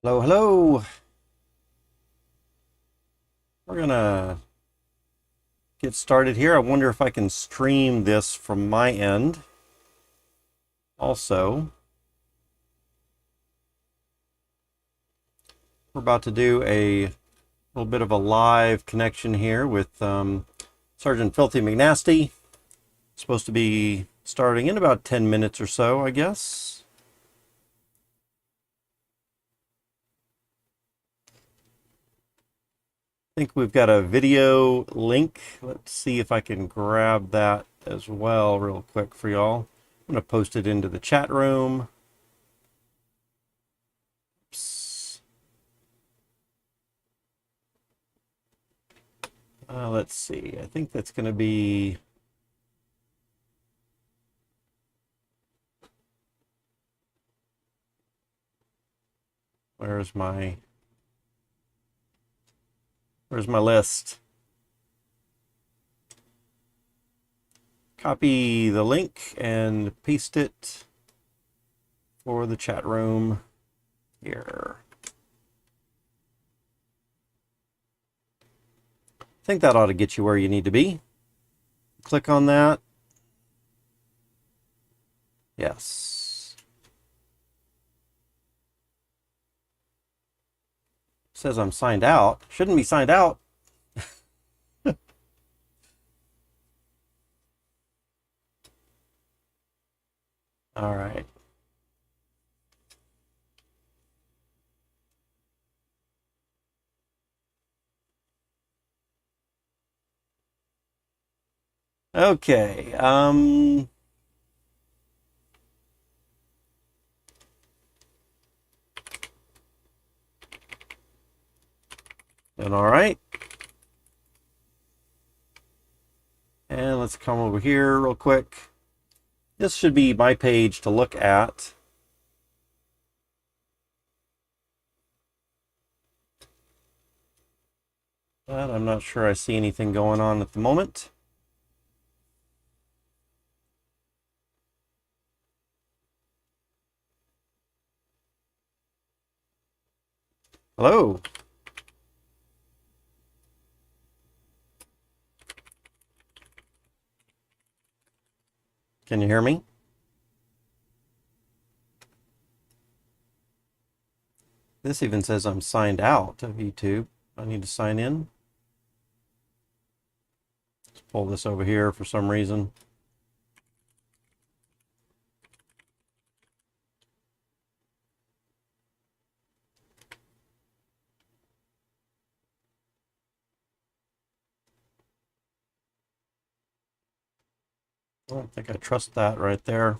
Hello, hello. We're gonna get started here. I wonder if I can stream this from my end. Also, we're about to do a little bit of a live connection here with Sergeant Filthy McNasty. Supposed to be starting in about 10 minutes or so, I guess. I think we've got a video link. Let's see if I can grab that as well real quick for y'all. I'm going to post it into the chat room. Oops. Let's see. I think that's going to be... Where's my list? Copy the link and paste it for the chat room here. I think that ought to get you where you need to be. Click on that. Yes. It says I'm signed out. Shouldn't be signed out. All right. Okay. And all right. And let's come over here real quick. This should be my page to look at. But I'm not sure I see anything going on at the moment. Hello. Can you hear me? This even says I'm signed out of YouTube. I need to sign in. Let's pull this over here for some reason. I don't think I trust that right there.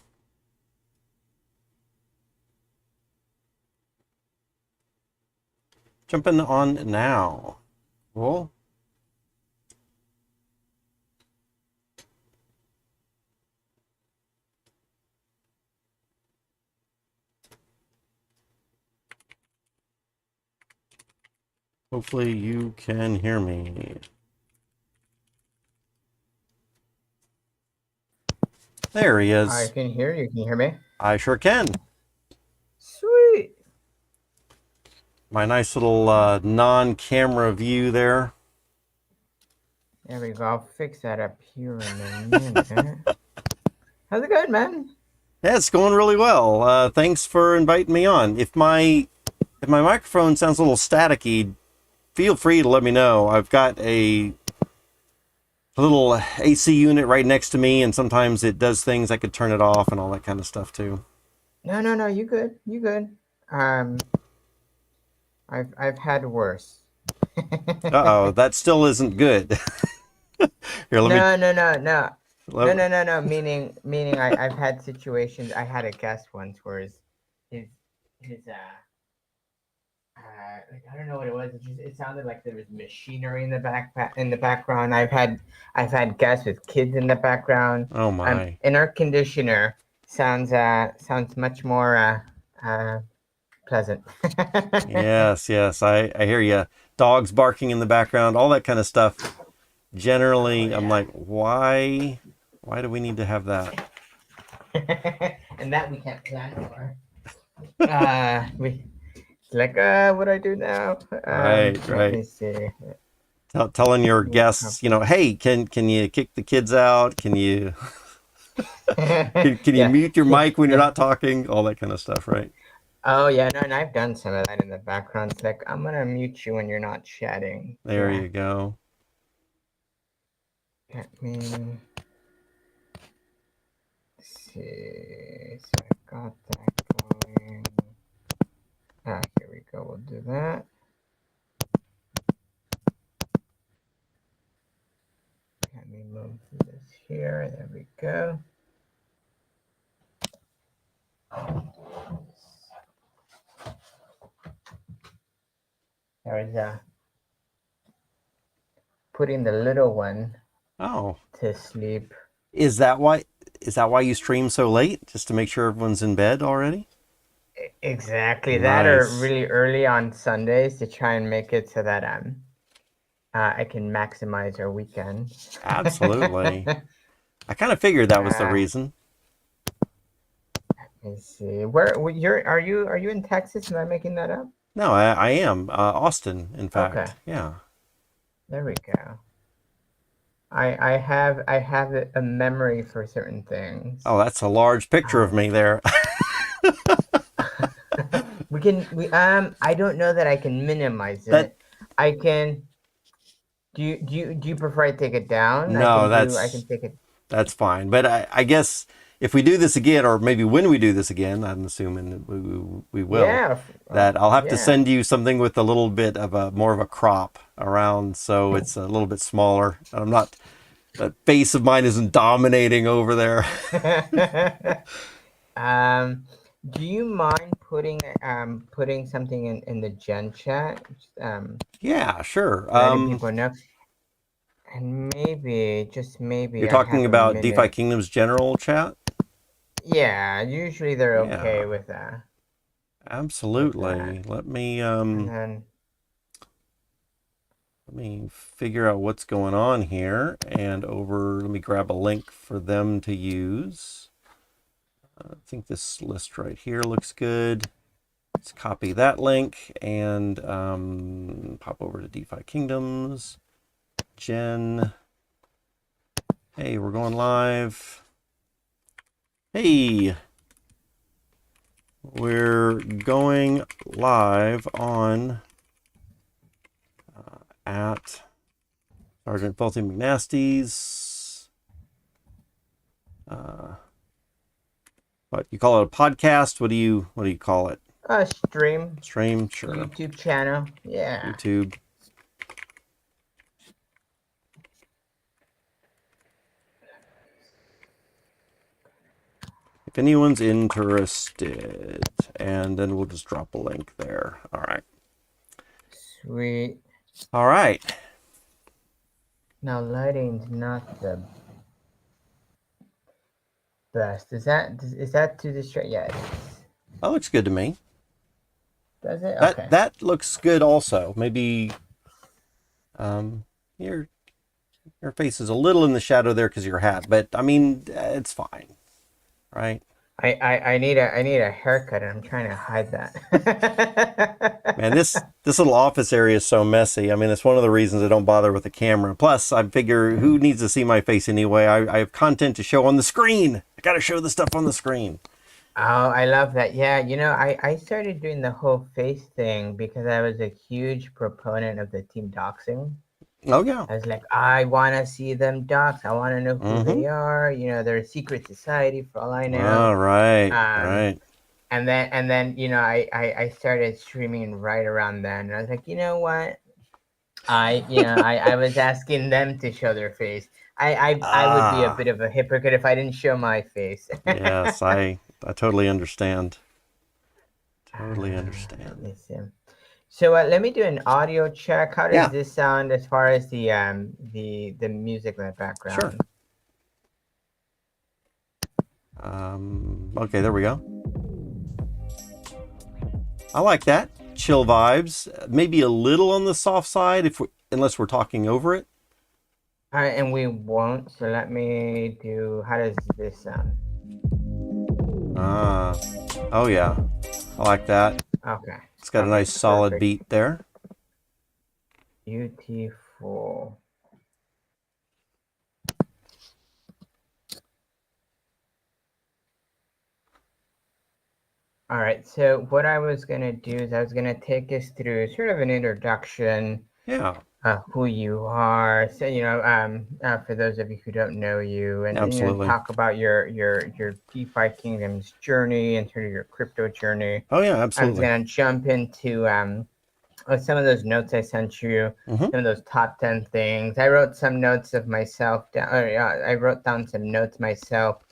Jumping on now. Cool. Hopefully you can hear me. There he is. I can hear you. Can you hear me? I sure can. Sweet. My nice little non-camera view there. There we go. I'll fix that up here in a minute. How's it going, man? Yeah, it's going really well. Thanks for inviting me on. If my microphone sounds a little staticky, feel free to let me know. I've got a little AC unit right next to me, and sometimes it does things. I could turn it off and all that kind of stuff too. No. You good? You good? I've had worse. Uh-oh, that still isn't good. Here, let me. No. Meaning I've had situations. I had a guest once where his like, I don't know what it was. It sounded like there was machinery in the background. I've had guests with kids in the background. Oh my. An air conditioner sounds much more pleasant. Yes, I hear you. Dogs barking in the background, all that kind of stuff. Generally, yeah. I'm like, why do we need to have that? And that we can't plan for. It's like, what do I do now? Right, Let me right. see. Telling your guests, hey, can you kick the kids out? Can you can you Yeah, mute your mic when you're yeah. not talking? All that kind of stuff, right? Oh yeah, no, and I've done some of that in the background. It's like I'm gonna mute you when you're not chatting. There Yeah. you go. Let me see. So I've got that going. Here we go. We'll do that. Let me move this here. There we go. There is putting the little one Oh, to sleep. is that why you stream so late? Just to make sure everyone's in bed already? Exactly that, or Nice. really early on Sundays to try and make it so that I can maximize our weekend. Absolutely. I kind of figured that was the Let reason. me see. Where are you in Texas? Am I making that up? No, I am. Austin, in Okay, fact. Yeah. there we go. I have a memory for certain things. Oh, that's a large picture of Um, me there. we I don't know that I can minimize That it. I can. Do you prefer I take it down? no, I can take it. that's fine. But I guess if we do this again, or maybe when we do this again, I'm assuming that we will, Yeah, that I'll have to yeah. send you something with a little bit of a more of a crop around, so it's a little bit smaller. I'm not that face of mine isn't dominating over there. um, do you mind putting something in the Gen chat? Yeah, sure. Letting people know, and maybe just maybe You're I talking have a about DeFi minute. Kingdoms general chat? Yeah, usually they're okay Yeah, with that. With that, absolutely. and then Let me figure out what's going on here and let me grab a link for them to use. I think this list right here looks good. Let's copy that link and pop over to DeFi Kingdoms. Jen. Hey, we're going live. Hey, we're going live on at SgtFilthyMcNasty's. What you call it, a podcast? What do you call it? stream Stream, sure. YouTube channel. Yeah. YouTube. If anyone's interested, and then we'll just drop a link there. All right. Sweet. All right. Now lighting's not the best. Is that too distract? Yeah, it is. That looks good to me. Does it? That Okay. that looks good also. Maybe um your your face is a little in the shadow there because of your hat, but I mean it's fine, right? I need a haircut and I'm trying to hide that. Man, this little office area is so messy. I mean, it's one of the reasons I don't bother with the camera. Plus, I figure who needs to see my face anyway? I have content to show on the screen. I got to show the stuff on the screen. Oh, I love that. Yeah, I started doing the whole face thing because I was a huge proponent of the team doxing. Oh yeah. I was like, I want to see them dox. I want to know who Mm-hmm. they are. They're a secret society for all I know. All right. Um, Right. and then I started streaming right around then, and I was like, you know what? I was asking them to show their face. I would be a Ah. bit of a hypocrite if I didn't show my face. Yes, I totally understand. Totally Let understand. me see. So let me do an audio check. How does Yeah. this sound as far as the music in the Sure. background? Okay, there we go. I like that. Chill vibes. Maybe a little on the soft side unless we're talking over it. All right, and we won't. So let me do. How does this sound? Ah. Oh yeah. I like that. Okay. It's got a Okay. nice solid Perfect. beat there. Beautiful. All right. So what I was gonna do is I was gonna take us through sort of an introduction, Yeah, who you are. So for those of you who don't know you, and absolutely. talk about your DeFi Kingdoms journey and sort of your crypto journey. Oh yeah, I was absolutely. gonna jump into some of those notes I sent you, Hmm. some of those top 10 things. I wrote some notes of myself down. I wrote down some notes myself,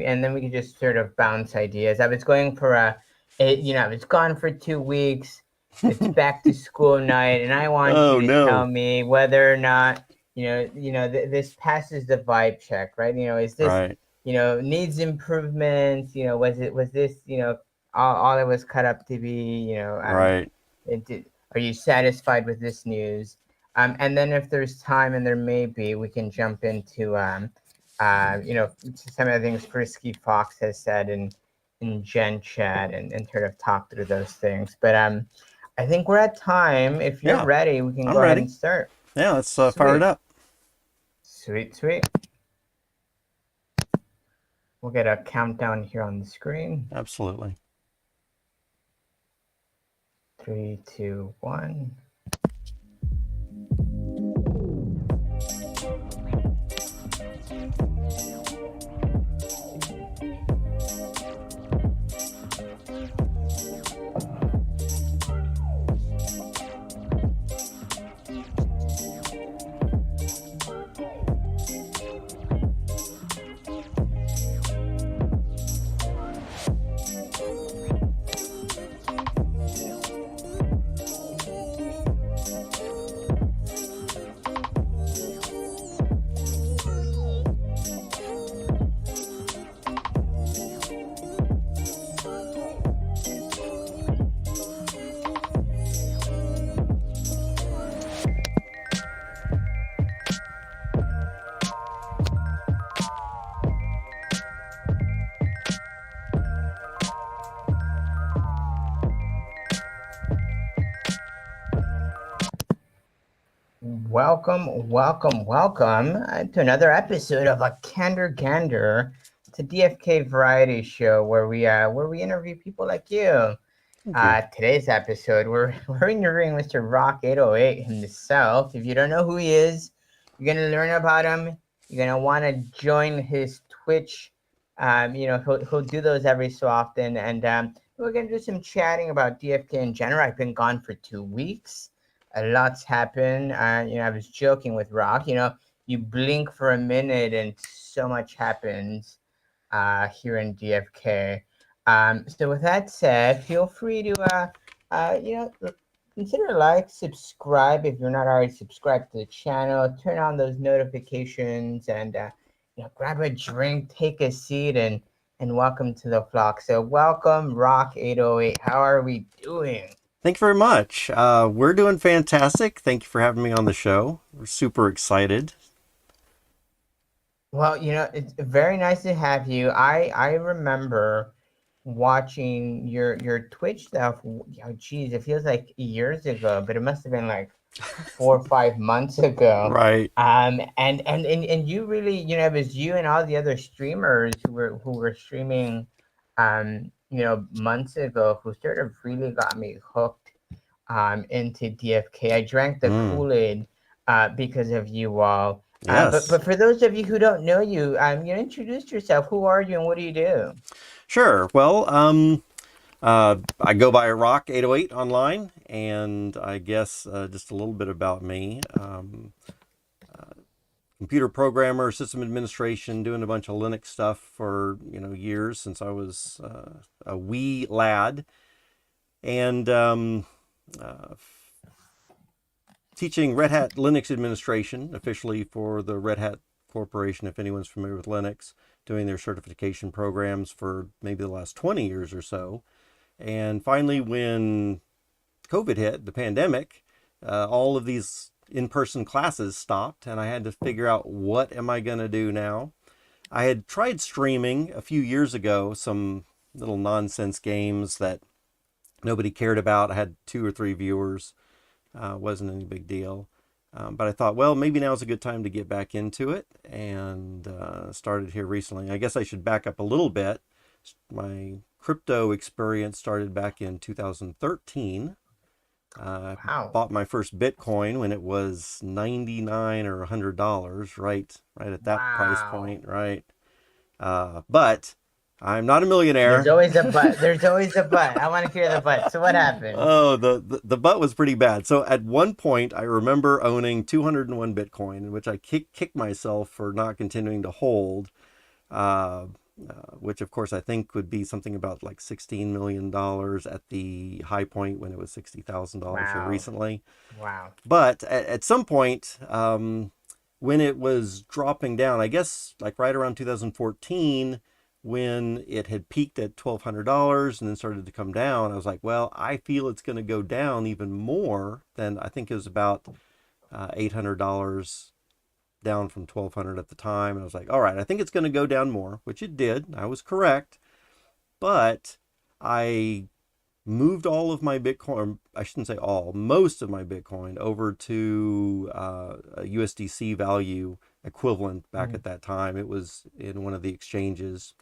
and then we could just sort of bounce ideas. I was going for I was gone for 2 weeks. It's back to school night, and I want you Oh to tell no. me whether or not this passes the vibe check, right? Is this Right, needs improvement? Was this all it was cut up to be? right. Are you satisfied with this news? And then if there's time, and there may be, we can jump into some of the things Frisky Fox has said in Gen Chat, and sort of talk through those things. But I think we're at time. If you're Yeah, ready, we can I'm go ahead ready. and start. Yeah, let's fire it Sweet, up. sweet, sweet. We'll get a countdown here on the screen. Absolutely. 3, 2, 1. Welcome, welcome, welcome to another episode of A Candor Gander. It's a DFK variety show where we interview people like you. Thank you. Today's episode, we're interviewing Mr. Rock 808 himself. If you don't know who he is, you're gonna learn about him. You're gonna want to join his Twitch. He'll do those every so often, and we're gonna do some chatting about DFK in general. I've been gone for 2 weeks. A lot's happened. I was joking with Rock. You blink for a minute and so much happens here in DFK. So with that said, feel free to consider like, subscribe if you're not already subscribed to the channel. Turn on those notifications, and grab a drink, take a seat, and welcome to the flock. So welcome, Rock 808. How are we doing? Thank you very much. We're doing fantastic. Thank you for having me on the show. We're super excited. Well, it's very nice to have you. I remember watching your Twitch stuff. Geez, it feels like years ago, but it must have been like 4 or 5 months ago. Right. And you really, it was you and all the other streamers who were streaming, months ago, who sort of really got me hooked into DFK. I drank the Mm. Kool-Aid because of you all. But Yes. for those of you who don't know you, introduce yourself. Who are you and what do you do? Sure. Well, I go by Rock 808 online, and I guess just a little bit about me. Computer programmer, system administration, doing a bunch of Linux stuff for years since I was a wee lad, and uh, teaching Red Hat Linux administration officially for the Red Hat Corporation. If anyone's familiar with Linux, doing their certification programs for maybe the last 20 years or so. And finally, when COVID hit, the pandemic, all of these in-person classes stopped, and I had to figure out, what am I going to do now? I had tried streaming a few years ago, some little nonsense games that nobody cared about. I had 2 or 3 viewers. Wasn't any big deal. But I thought, well, maybe now's a good time to get back into it, and started here recently. I guess I should back up a little bit. My crypto experience started back in 2013. Wow. Bought my first Bitcoin when it was 99 or $100, right at that price Wow. point, right? But I'm not a There's millionaire. always a but. There's always a but. I want to hear the but. So what happened? Oh, the butt was pretty bad. So at one point, I remember owning 201 Bitcoin, in which I kicked myself for not continuing to hold, uh, which of course I think would be something about like $16 million at the high point when it was $60,000 here Wow. recently. Wow. But at some point, when it was dropping down, I guess like right around 2014, when it had peaked at $1,200 and then started to come down, I was like, well, I feel it's going to go down even more than I think it was about $800 down from 1,200 at the time. And I was like, all right, I think it's going to go down more, which it did. I was correct. But I moved all of my Bitcoin, I shouldn't say all, most of my Bitcoin over to a USDC value equivalent back Mm. at that time. It was in one of the exchanges.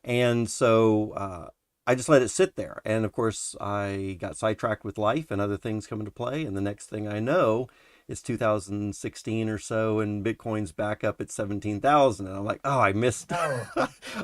And so I just let it sit there. And of course, I got sidetracked with life and other things come into play. And the next thing I know, it's 2016 or so, and Bitcoin's back up at 17,000. And I'm like, oh, I missed, Oh,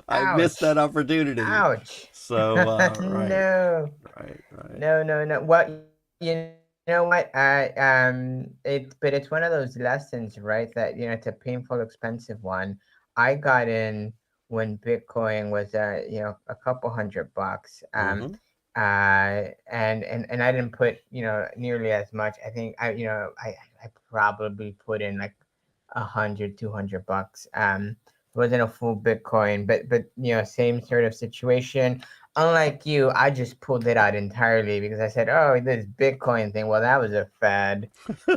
I missed that ouch. opportunity. Ouch. So, right, No. right. No, no, no. Well, you know what? It's one of those lessons, right? That it's a painful, expensive one. I got in when Bitcoin was a couple $100. Mm-hmm. And I didn't put nearly as much. I think I probably put in like 100, $200. It wasn't a full Bitcoin, but same sort of situation. Unlike you, I just pulled it out entirely because I said, "Oh, this Bitcoin thing. Well, that was a fad.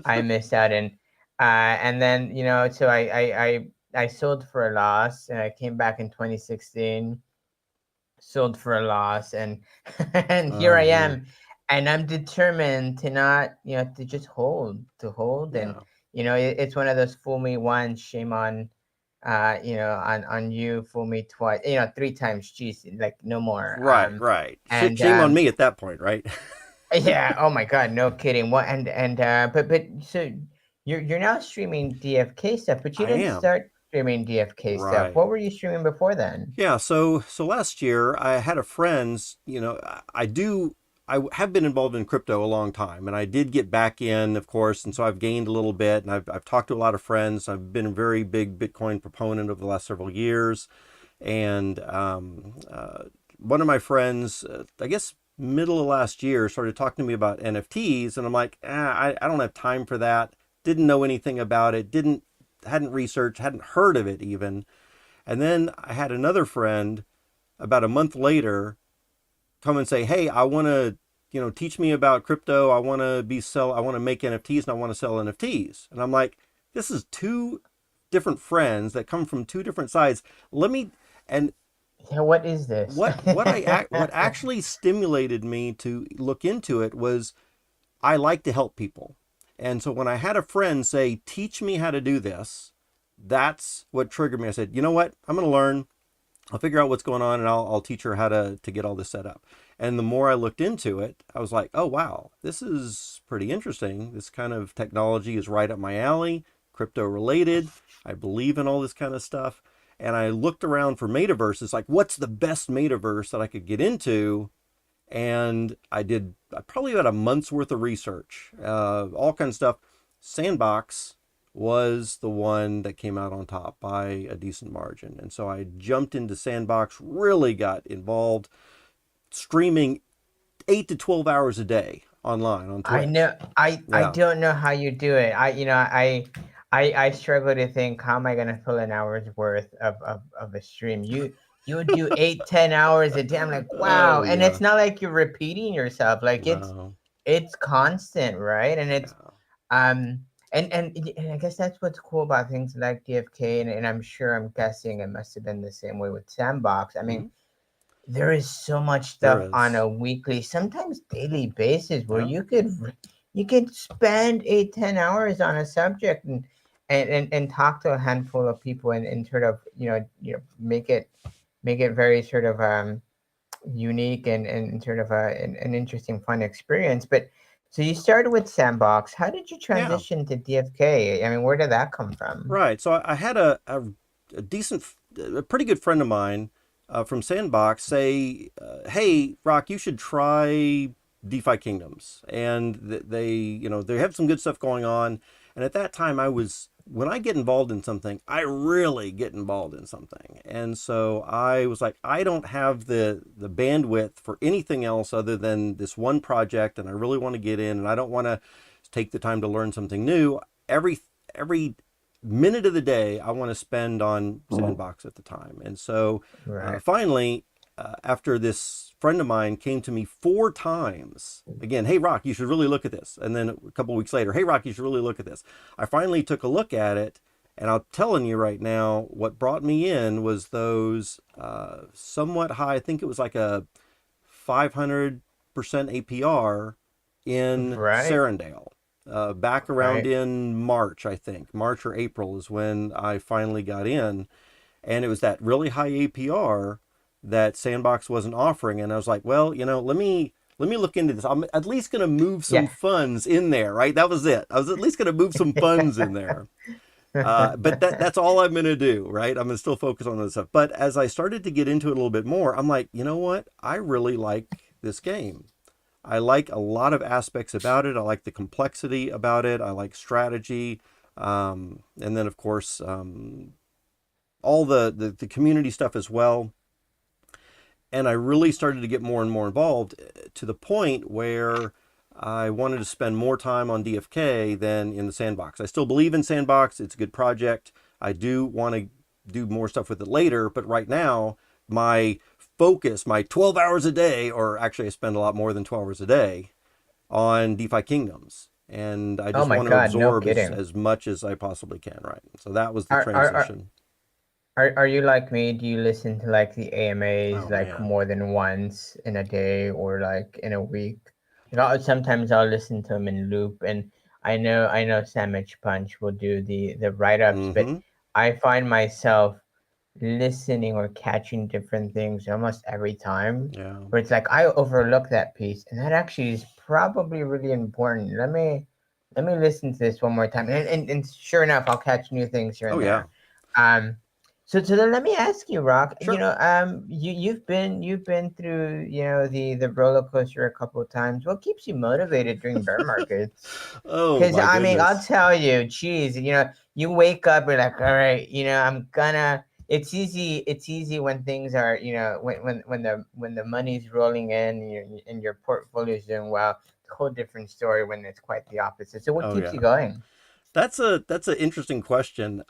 I missed out." And then so I sold for a loss, and I came back in 2016, sold for a loss, and and here Oh I dear. am, and I'm determined to not, to just hold, and Yeah. it's one of those fool me once, shame on on you, fool me twice, 3 times, geez, like no more. Right. And Shame on me at that point, right? Yeah, oh my god, no kidding. What and but so you're now streaming DFK stuff, but you I didn't am. start streaming DFK stuff. Right. What were you streaming before then? Yeah, so last year I had a friend's, I have been involved in crypto a long time, and I did get back in, of course, and so I've gained a little bit, and I've talked to a lot of friends. I've been a very big Bitcoin proponent over the last several years, and one of my friends, I guess middle of last year, started talking to me about NFTs, and I'm like, I don't have time for that. Didn't know anything about it. Hadn't researched, hadn't heard of it even. And then I had another friend about a month later come and say, "Hey, I want to, teach me about crypto. I want to make NFTs and I want to sell NFTs." And I'm like, "This is two different friends that come from two different sides. Let me." And Yeah, what is this? what actually stimulated me to look into it was I like to help people. And so when I had a friend say, "Teach me how to do this," that's what triggered me. I said, "You know what? I'm going to learn. I'll figure out what's going on, and I'll teach her how to get all this set up." And the more I looked into it, I was like, oh, wow, this is pretty interesting. This kind of technology is right up my alley, crypto related. I believe in all this kind of stuff. And I looked around for metaverses, like what's the best metaverse that I could get into? And I did probably about a month's worth of research, all kinds of stuff. Sandbox was the one that came out on top by a decent margin. And so I jumped into Sandbox, really got involved, streaming 8 to 12 hours a day online on I Twitch. know. I Yeah. don't know how you do it. I struggle to think, how am I gonna fill an hour's worth of a stream. You do 8, 10 hours a day. I'm like, wow. Oh, And yeah. it's not like you're repeating yourself. Like No. it's constant, right? And it's Yeah. um and I guess that's what's cool about things like DFK, and I'm sure, I'm guessing it must have been the same way with Sandbox. I Mm-hmm. mean, there is so much There stuff on is. a weekly, sometimes daily basis where Yeah. you could spend 8-10 hours on a subject and talk to a handful of people and sort of make it very sort of unique and sort of an interesting fun experience. But so you started with Sandbox. How did you Yeah. transition to DFK? I mean, where did that come from? Right. So I had a decent, a pretty good friend of mine from Sandbox say, "Hey, Rock, you should try DeFi Kingdoms." And they, they have some good stuff going on. And at that time, when I get involved in something, I really get involved in something. And so I was like, I don't have the bandwidth for anything else other than this one project, and I really want to get in, and I don't want to take the time to learn something new. Every minute of the day I want to spend on Sandbox at the time. And so Right. finally, after this friend of mine came to me 4 times, again, hey, Rock, you should really look at this. And then a couple of weeks later, hey, Rock, you should really look at this. I finally took a look at it. And I'm telling you right now, what brought me in was those somewhat high, I think it was like a 500% APR in Right. Serendale. Back around Right. in March, I think. March or April is when I finally got in. And it was that really high APR that Sandbox wasn't offering. And I was like, well, let me look into this. I'm at least going to move some Yeah. funds in there, right? That was it. I was at least going to move some funds in there. But that's all I'm going to do, right? I'm going to still focus on this stuff. But as I started to get into it a little bit more, I'm like, you know what? I really like this game. I like a lot of aspects about it. I like the complexity about it. I like strategy. And then, of course, all the community stuff as well. And I really started to get more and more involved to the point where I wanted to spend more time on DFK than in the Sandbox. I still believe in Sandbox. It's a good project. I do want to do more stuff with it later, but right now, my focus, my 12 hours a day, or actually I spend a lot more than 12 hours a day on DeFi Kingdoms. And I Oh just my want to God, no absorb kidding. as much as I possibly can, right? So that was the Are are are transition. are you like me? Do you listen to like the AMAs Oh, like man. more than once in a day or like in a week? Sometimes I'll listen to them in loop, and I know Sandwich Punch will do the write ups, but Mm-hmm. I find myself listening or catching different things almost every time, Yeah. where it's like I overlook that piece, and that actually is probably really important. Let me listen to this one more time, and sure enough, I'll catch new things here Oh, and yeah. there. um so then let me ask you, Rock. Sure. You've been through the roller coaster a couple of times. What keeps you motivated during bear markets? Oh, Because my I mean, I'll goodness. tell you, geez, you wake up, you're like, all right, I'm gonna. It's easy. It's easy when things are, when the money's rolling in and your portfolio is doing well. It's a whole different story when it's quite the opposite. So what Oh, keeps you yeah. going? That's an interesting question.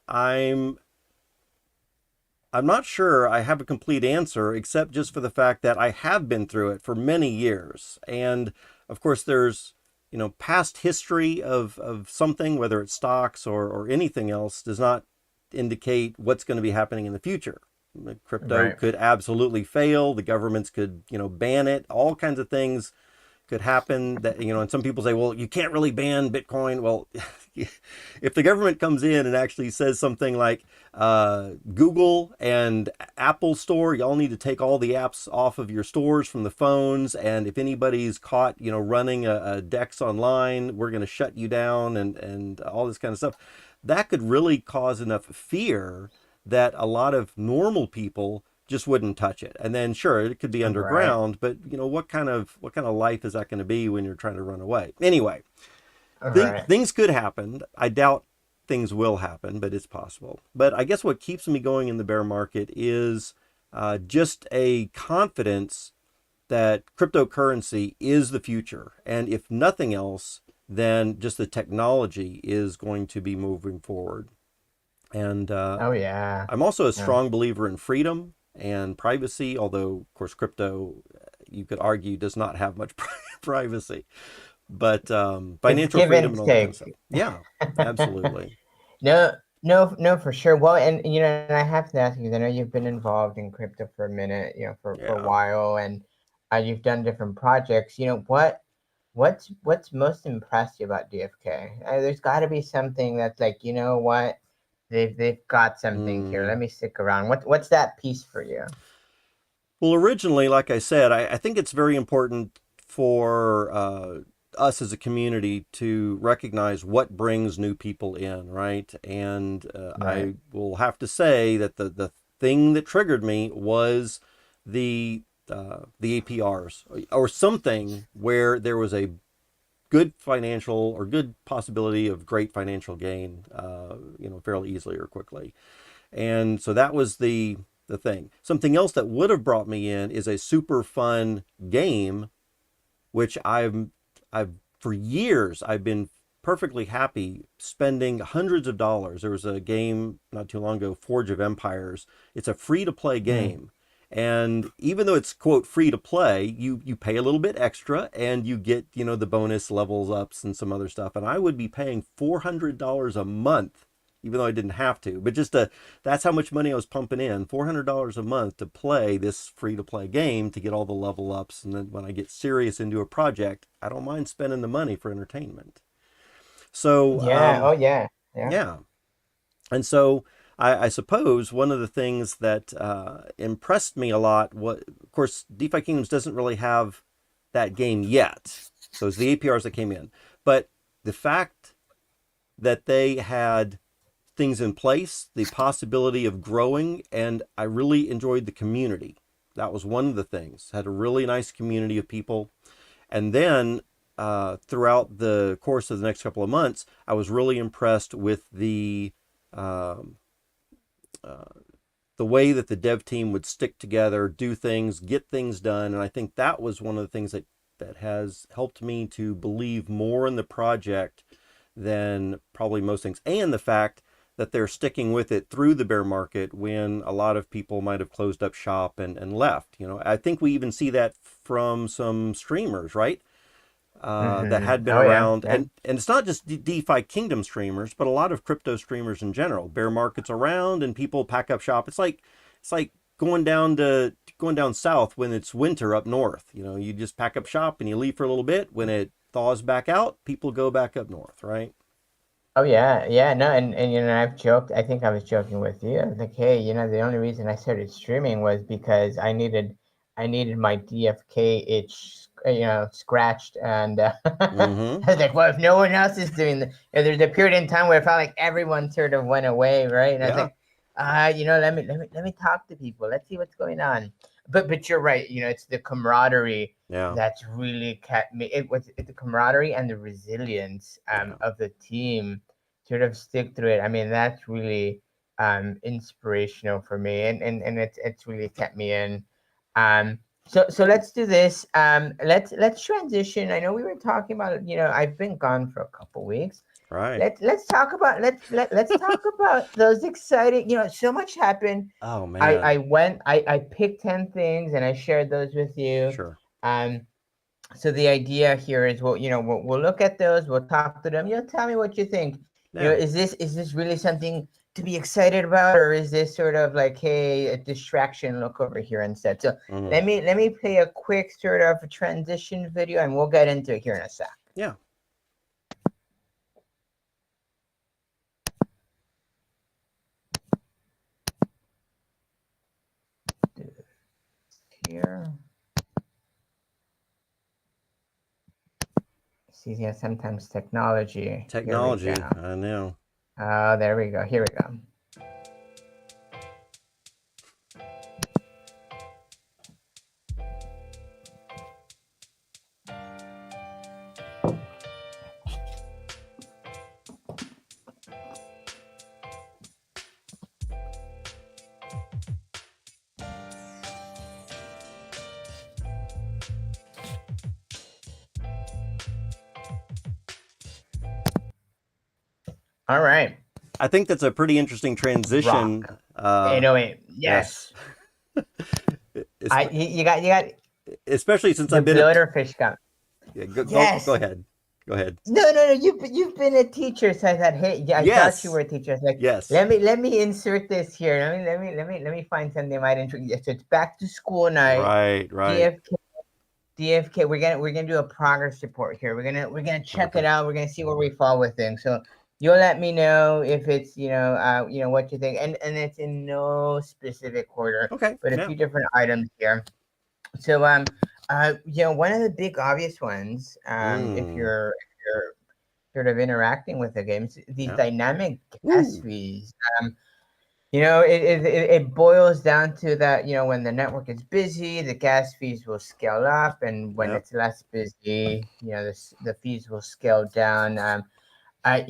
I'm not sure I have a complete answer, except just for the fact that I have been through it for many years. And of course, there's, past history of something, whether it's stocks or anything else, does not indicate what's going to be happening in the future. Crypto Right. could absolutely fail. The governments could, ban it. All kinds of things could happen that, and some people say, well, you can't really ban Bitcoin. Well, if the government comes in and actually says something like Google and Apple Store, y'all need to take all the apps off of your stores from the phones, and if anybody's caught running a dex online, we're going to shut you down, and all this kind of stuff, that could really cause enough fear that a lot of normal people just wouldn't touch it. And then sure, it could be Right. underground, but what kind of life is that going to be when you're trying to run away? Anyway, Right. things could happen. I doubt things will happen, but it's possible. But I guess what keeps me going in the bear market is just a confidence that cryptocurrency is the future. And if nothing else, then just the technology is going to be moving forward. And Oh yeah. I'm also a Yeah. strong believer in freedom and privacy, although, of course, crypto, you could argue, does not have much privacy. But It's financial give freedom and and all that kind of take. stuff. Yeah, absolutely. No, No, no, for sure. Well, and and I have to ask you, 'cause I know you've been involved in crypto for a minute, for a Yeah. while, and you've done different projects. What's most impressed you about DFK? There's got to be something that's like, you know what, they've got something here. Let Mm. me stick around. What's that piece for you? Well, originally, like I said, I think it's very important for us as a community to recognize what brings new people in, right? And Right. I will have to say that the thing that triggered me was the APRs or something where there was a good financial or good possibility of great financial gain, fairly easily or quickly. And so that was the thing. Something else that would have brought me in is a super fun game, which I've for years I've been perfectly happy spending hundreds of dollars. There was a game not too long ago, Forge of Empires. It's a free to play Mm. game. And even though it's quote free to play, you pay a little bit extra and you get, the bonus levels ups and some other stuff. And I would be paying $400 a month even though I didn't have to. But that's how much money I was pumping in, $400 a month to play this free to play game to get all the level ups. And then when I get serious into a project, I don't mind spending the money for entertainment. So, Yeah. Oh, yeah. Yeah. yeah. And so I suppose one of the things that impressed me a lot, of course, DeFi Kingdoms doesn't really have that game yet. So it's the APRs that came in. But the fact that they had things in place, the possibility of growing, and I really enjoyed the community. That was one of the things. Had a really nice community of people. And then throughout the course of the next couple of months, I was really impressed with um, uh, the way that the dev team would stick together, do things, get things done. And I think that was one of the things that has helped me to believe more in the project than probably most things. And the fact that they're sticking with it through the bear market when a lot of people might have closed up shop and left. I think we even see that from some streamers, right? That had been Oh, yeah. around, Yeah. and it's not just DeFi Kingdom streamers, but a lot of crypto streamers in general. Bear markets around, and people pack up shop. It's like going down south when it's winter up north. You just pack up shop and you leave for a little bit. When it thaws back out, people go back up north, right? Oh, yeah, yeah, no, and I've joked. I think I was joking with you. I was like, hey, the only reason I started streaming was because I needed my DFK itch, scratched, and I Mm-hmm. was like, well, if no one else is doing the, there's a period in time where I felt like everyone sort of went away, right? And I was Yeah. like, let me talk to people. Let's see what's going on. But you're right. It's the camaraderie Yeah. that's really kept me. It's the camaraderie and the resilience Yeah. of the team sort of stick through it. I mean, that's really inspirational for me, and it's really kept me in. So let's do this. Let's transition. I know we were talking about, I've been gone for a couple weeks. Right. Let's talk about let's talk about those exciting, so much happened. Oh I man. went I picked 10 things and I shared those with you. Sure. Um so the idea here is we'll look at those, we'll talk to them, tell me what you think. Yeah. Is this really something to be excited about, or is this sort of like, hey, a distraction, look over here instead? So Mm-hmm. let me play a quick sort of transition video and we'll get into it here in a sec. Yeah. Do this here. See, yeah, sometimes technology. Here we Technology. go. I know. Oh, there we go. Here we go. All right. I think that's a pretty interesting transition. Rock. 808. Yes. Yes. You got Especially since the I've been at. bloater fish cup. Yeah, go Yes. ahead. Go ahead. No. You've been a teacher, so I thought, hey, yeah, I thought you Yes. were a teacher. I was like, Yes. let me insert this here. Let me find something that might interest. Yes, it's back to school night. Right. Right. DFK, DFK. We're gonna do a progress report here. We're gonna check Okay. it out. We're gonna see where we fall with things. So you'll let me know if it's what you think, and it's in no specific order, Okay. but a Yeah. few different items here. So one of the big obvious ones, if Mm. you're sort of interacting with the games, these Yeah. dynamic gas Woo. fees. It boils down to that. When the network is busy, the gas fees will scale up, and when Yep. it's less busy, the fees will scale down. And I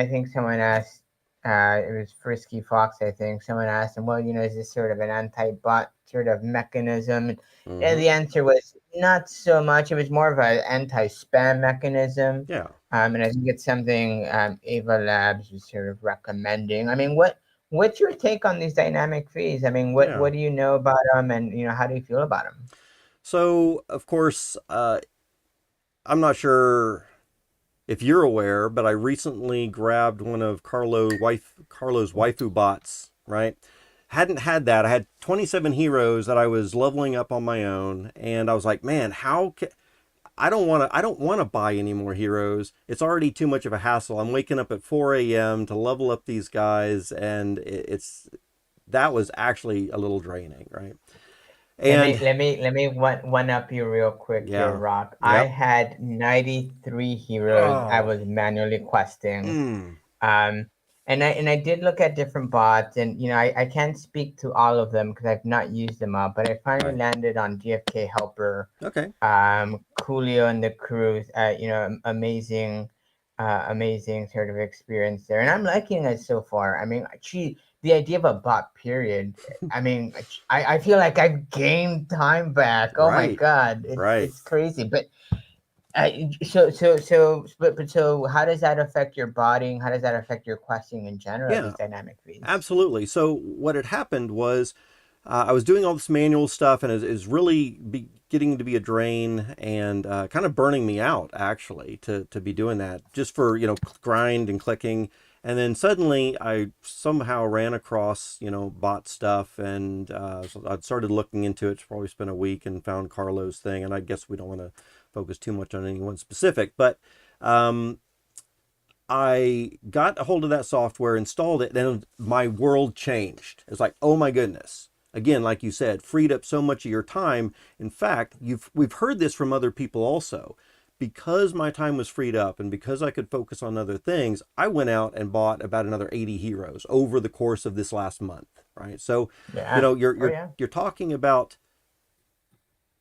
think someone asked, it was Frisky Fox, I think. Someone asked him, well, is this sort of an anti-bot sort of mechanism? And Mm-hmm. the answer was not so much. It was more of an anti-spam mechanism. Yeah. And I think it's something Ava Labs was sort of recommending. I mean, what's your take on these dynamic fees? I mean, Yeah. what do you know about them, and how do you feel about them? So, of course, I'm not sure if you're aware, but I recently grabbed one of Carlo's waifu bots, right? Hadn't had that. I had 27 heroes that I was leveling up on my own, and I was like, man, I don't want to buy any more heroes. It's already too much of a hassle. I'm waking up at 4 a.m. to level up these guys, and that was actually a little draining, right? Let me And let me let me one up you real quick here, yeah, Rock. I yep. had 93 heroes I Oh, was manually questing. mm, Um and I did look at different bots, and I can't speak to all of them because I've not used them all, but I finally right. landed on DFK Helper, Okay. Coolio and the Cruise. Amazing sort of experience there, and I'm liking it so far. I mean, gee, the idea of a bot period. I mean, I feel like I've gained time back. Oh my Right. god, it's Right. it's crazy. But so how does that affect your botting? How does that affect your questing in general? Yeah, These dynamic feeds. absolutely. So what had happened was I was doing all this manual stuff, and is really getting to be a drain, and kind of burning me out actually to be doing that just for grind and clicking. And then suddenly I somehow ran across bot stuff, and so I started looking into it. Probably spent a week and found Carlo's thing. And I guess we don't want to focus too much on anyone specific, but um, I got a hold of that software, installed it, and my world changed. It's like, oh my goodness. Again, like you said, freed up so much of your time. In fact, we've heard this from other people also. Because my time was freed up and because I could focus on other things, I went out and bought about another 80 heroes over the course of this last month, right? So, Yeah. you're Oh you're yeah. you're talking about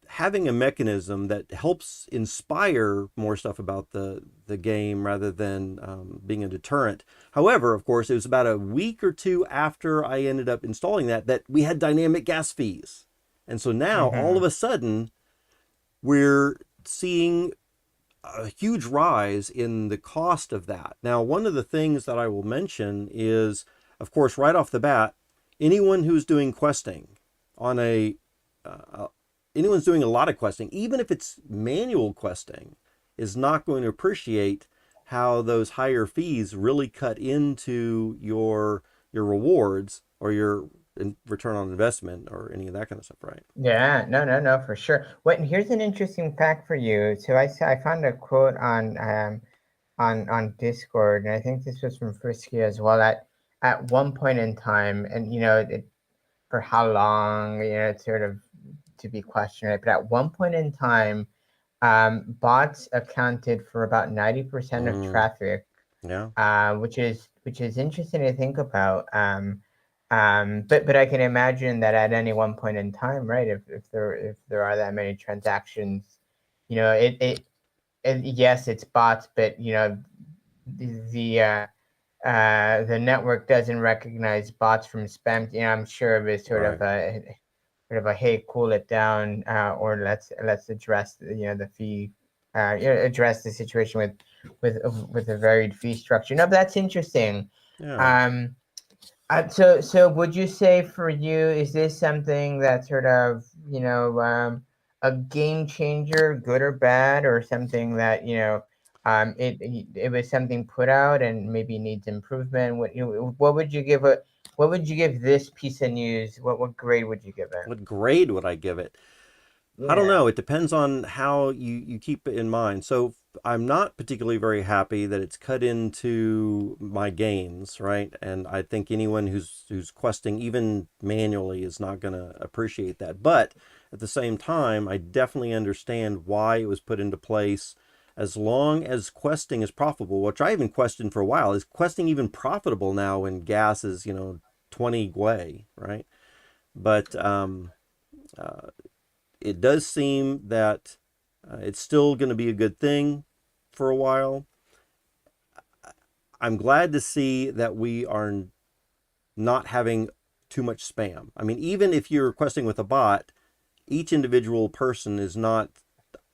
having a mechanism that helps inspire more stuff about the game rather than being a deterrent. However, of course, it was about a week or two after I ended up installing that we had dynamic gas fees, and so now all of Mm-hmm. a sudden we're seeing a huge rise in the cost of that. Now, one of the things that I will mention is, of course, right off the bat, anyone who's doing questing on uh, anyone's doing a lot of questing, even if it's manual questing, is not going to appreciate how those higher fees really cut into your rewards or your return on investment or any of that kind of stuff, right? Yeah, no, for sure. And here's an interesting fact for you. So I found a quote on Discord, and I think this was from Frisky as well. At one point in time, and for how long, it's sort of to be questioned, right? But at one point in time, bots accounted for about 90% of Mm, traffic, yeah, which is interesting to think about. But I can imagine that at any one point in time, right? If there are that many transactions, yes, it's bots, but the the network doesn't recognize bots from spam. I'm sure it was right. sort of a hey, cool it down, or let's address the fee, address the situation with a varied fee structure. No, but that's interesting. Yeah. Um, so would you say for you, is this something that sort of a game changer, good or bad, or something that it was something put out and maybe needs improvement? What would you give what would you give this piece of news? What grade would you give it? What grade would I give it? I don't Yeah. know. It depends on how you keep it in mind. So I'm not particularly very happy that it's cut into my gains, right? And I think anyone who's questing even manually is not going to appreciate that. But at the same time, I definitely understand why it was put into place. As long as questing is profitable, which I even questioned for a while, is questing even profitable now when gas is 20 gwei, right? But it does seem that it's still going to be a good thing for a while. I'm glad to see that we are not having too much spam. I mean, even if you're requesting with a bot, each individual person is not,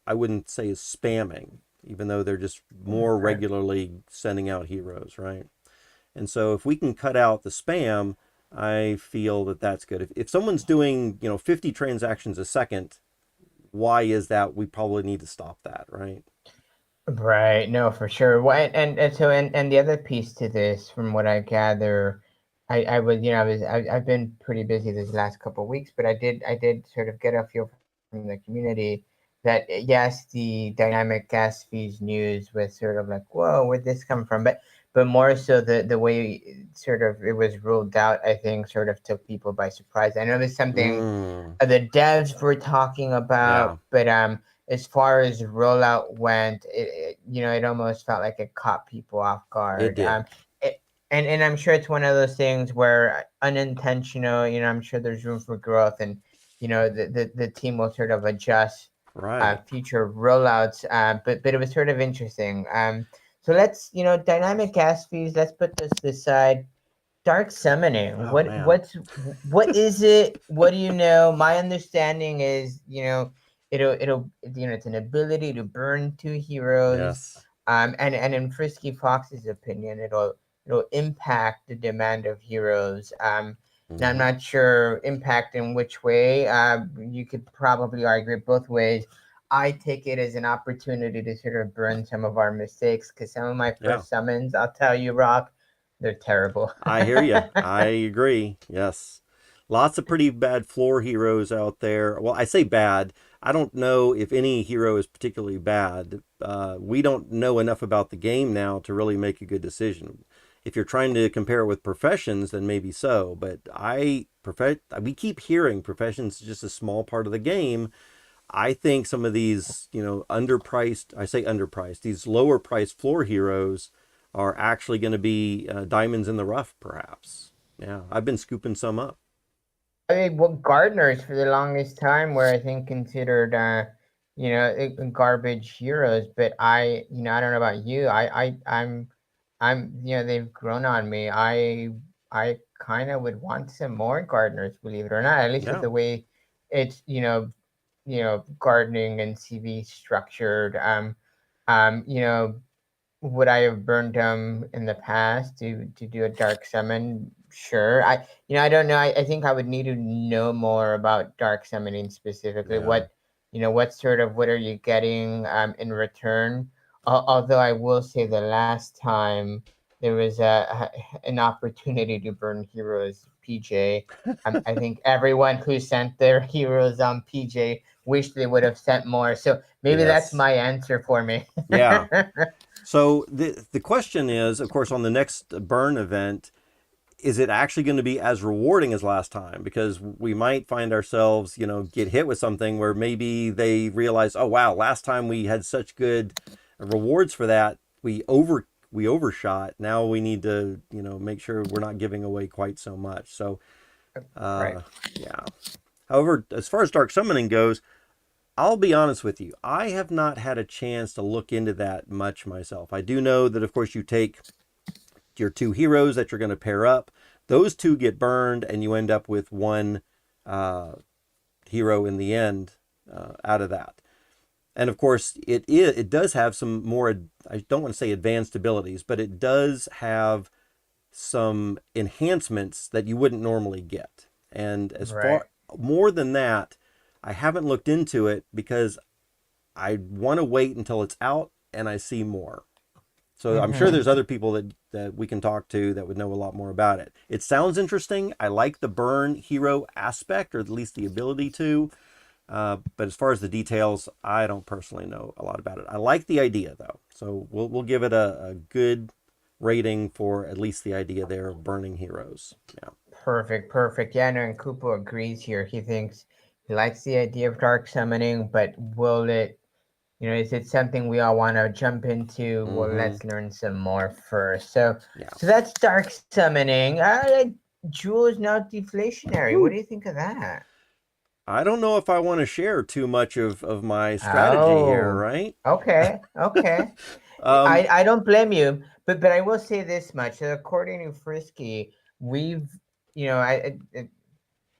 I wouldn't say is spamming, even though they're just more Right. regularly sending out heroes, right? And so if we can cut out the spam, I feel that that's good. If someone's doing, 50 transactions a second, why is that? We probably need to stop that, right? Right. No, for sure. Well, and so and the other piece to this, from what I gather, I was I've been pretty busy this last couple of weeks, but I did sort of get a feel from the community that yes, the dynamic gas fees news was sort of like, whoa, where'd this come from? But more so the way sort of it was rolled out, I think, sort of took people by surprise. I know there's something Mm, the devs were talking yeah, about, but as far as rollout went, it almost felt like it caught people off it guard. did. It, and I'm sure it's one of those things where unintentional. I'm sure there's room for growth, and the team will sort of adjust Right. future rollouts. But it was sort of interesting. So let's dynamic gas fees. Let's put this aside. Dark summoning. Oh man. What is it? What do you know? My understanding is, it's an ability to burn two heroes. Yes. And in Frisky Fox's opinion, it'll impact the demand of heroes. Now I'm Hmm. not sure impact in which way. You could probably argue it both ways. I take it as an opportunity to sort of burn some of our mistakes because some of my Yeah. first summons, I'll tell you, Rock, they're terrible. I hear you. I agree. Yes. Lots of pretty bad floor heroes out there. Well, I say bad. I don't know if any hero is particularly bad. We don't know enough about the game now to really make a good decision. If you're trying to compare it with professions, then maybe so. But we keep hearing professions is just a small part of the game. I think some of these, underpriced, I say underpriced, these lower priced floor heroes are actually going to be diamonds in the rough, perhaps. Yeah, I've been scooping some up. I mean, well, gardeners for the longest time were, I think, considered, garbage heroes. But I don't know about you. They've grown on me. I kind of would want some more gardeners, believe it or not. At least with Yeah, the way it's, gardening and CV structured. Um, you know, would I have burned them in the past to do a dark summon? Sure. I don't know. I think I would need to know more about dark summoning specifically. yeah, What are you getting in return? Although I will say the last time there was an opportunity to burn heroes PJ. I think everyone who sent their heroes on PJ wished they would have sent more. So maybe that's yes, my answer for me. yeah. So the question is, of course, on the next burn event, is it actually going to be as rewarding as last time? Because we might find ourselves, get hit with something where maybe they realize, oh wow, last time we had such good rewards for that, we overshot. Now we need to, make sure we're not giving away quite so much. So, Right. yeah. However, as far as dark summoning goes, I'll be honest with you. I have not had a chance to look into that much myself. I do know that, of course, you take your two heroes that you're going to pair up. Those two get burned, and you end up with one uh, hero in the end out of that. And of course, it does have some more. I don't want to say advanced abilities, but it does have some enhancements that you wouldn't normally get. And as Right. far more than that, I haven't looked into it because I want to wait until it's out and I see more. So I'm sure Mm-hmm. there's other people that we can talk to that would know a lot more about it. It sounds interesting. I like the burn hero aspect, or at least the ability to. But as far as the details, I don't personally know a lot about it. I like the idea though, so we'll give it a good rating for at least the idea there of burning heroes. Yeah. Perfect, perfect. Yeah, no, and Kupo agrees here. He thinks he likes the idea of dark summoning, but will it, is it something we all want to jump into? Well, Mm-hmm. let's learn some more first. So, Yeah. so that's dark summoning. Jewel is now deflationary. What Woo. do you think of that? I don't know if I want to share too much of my strategy here, Oh, right? okay, okay. um, I don't blame you, but I will say this much. According to Frisky, we've,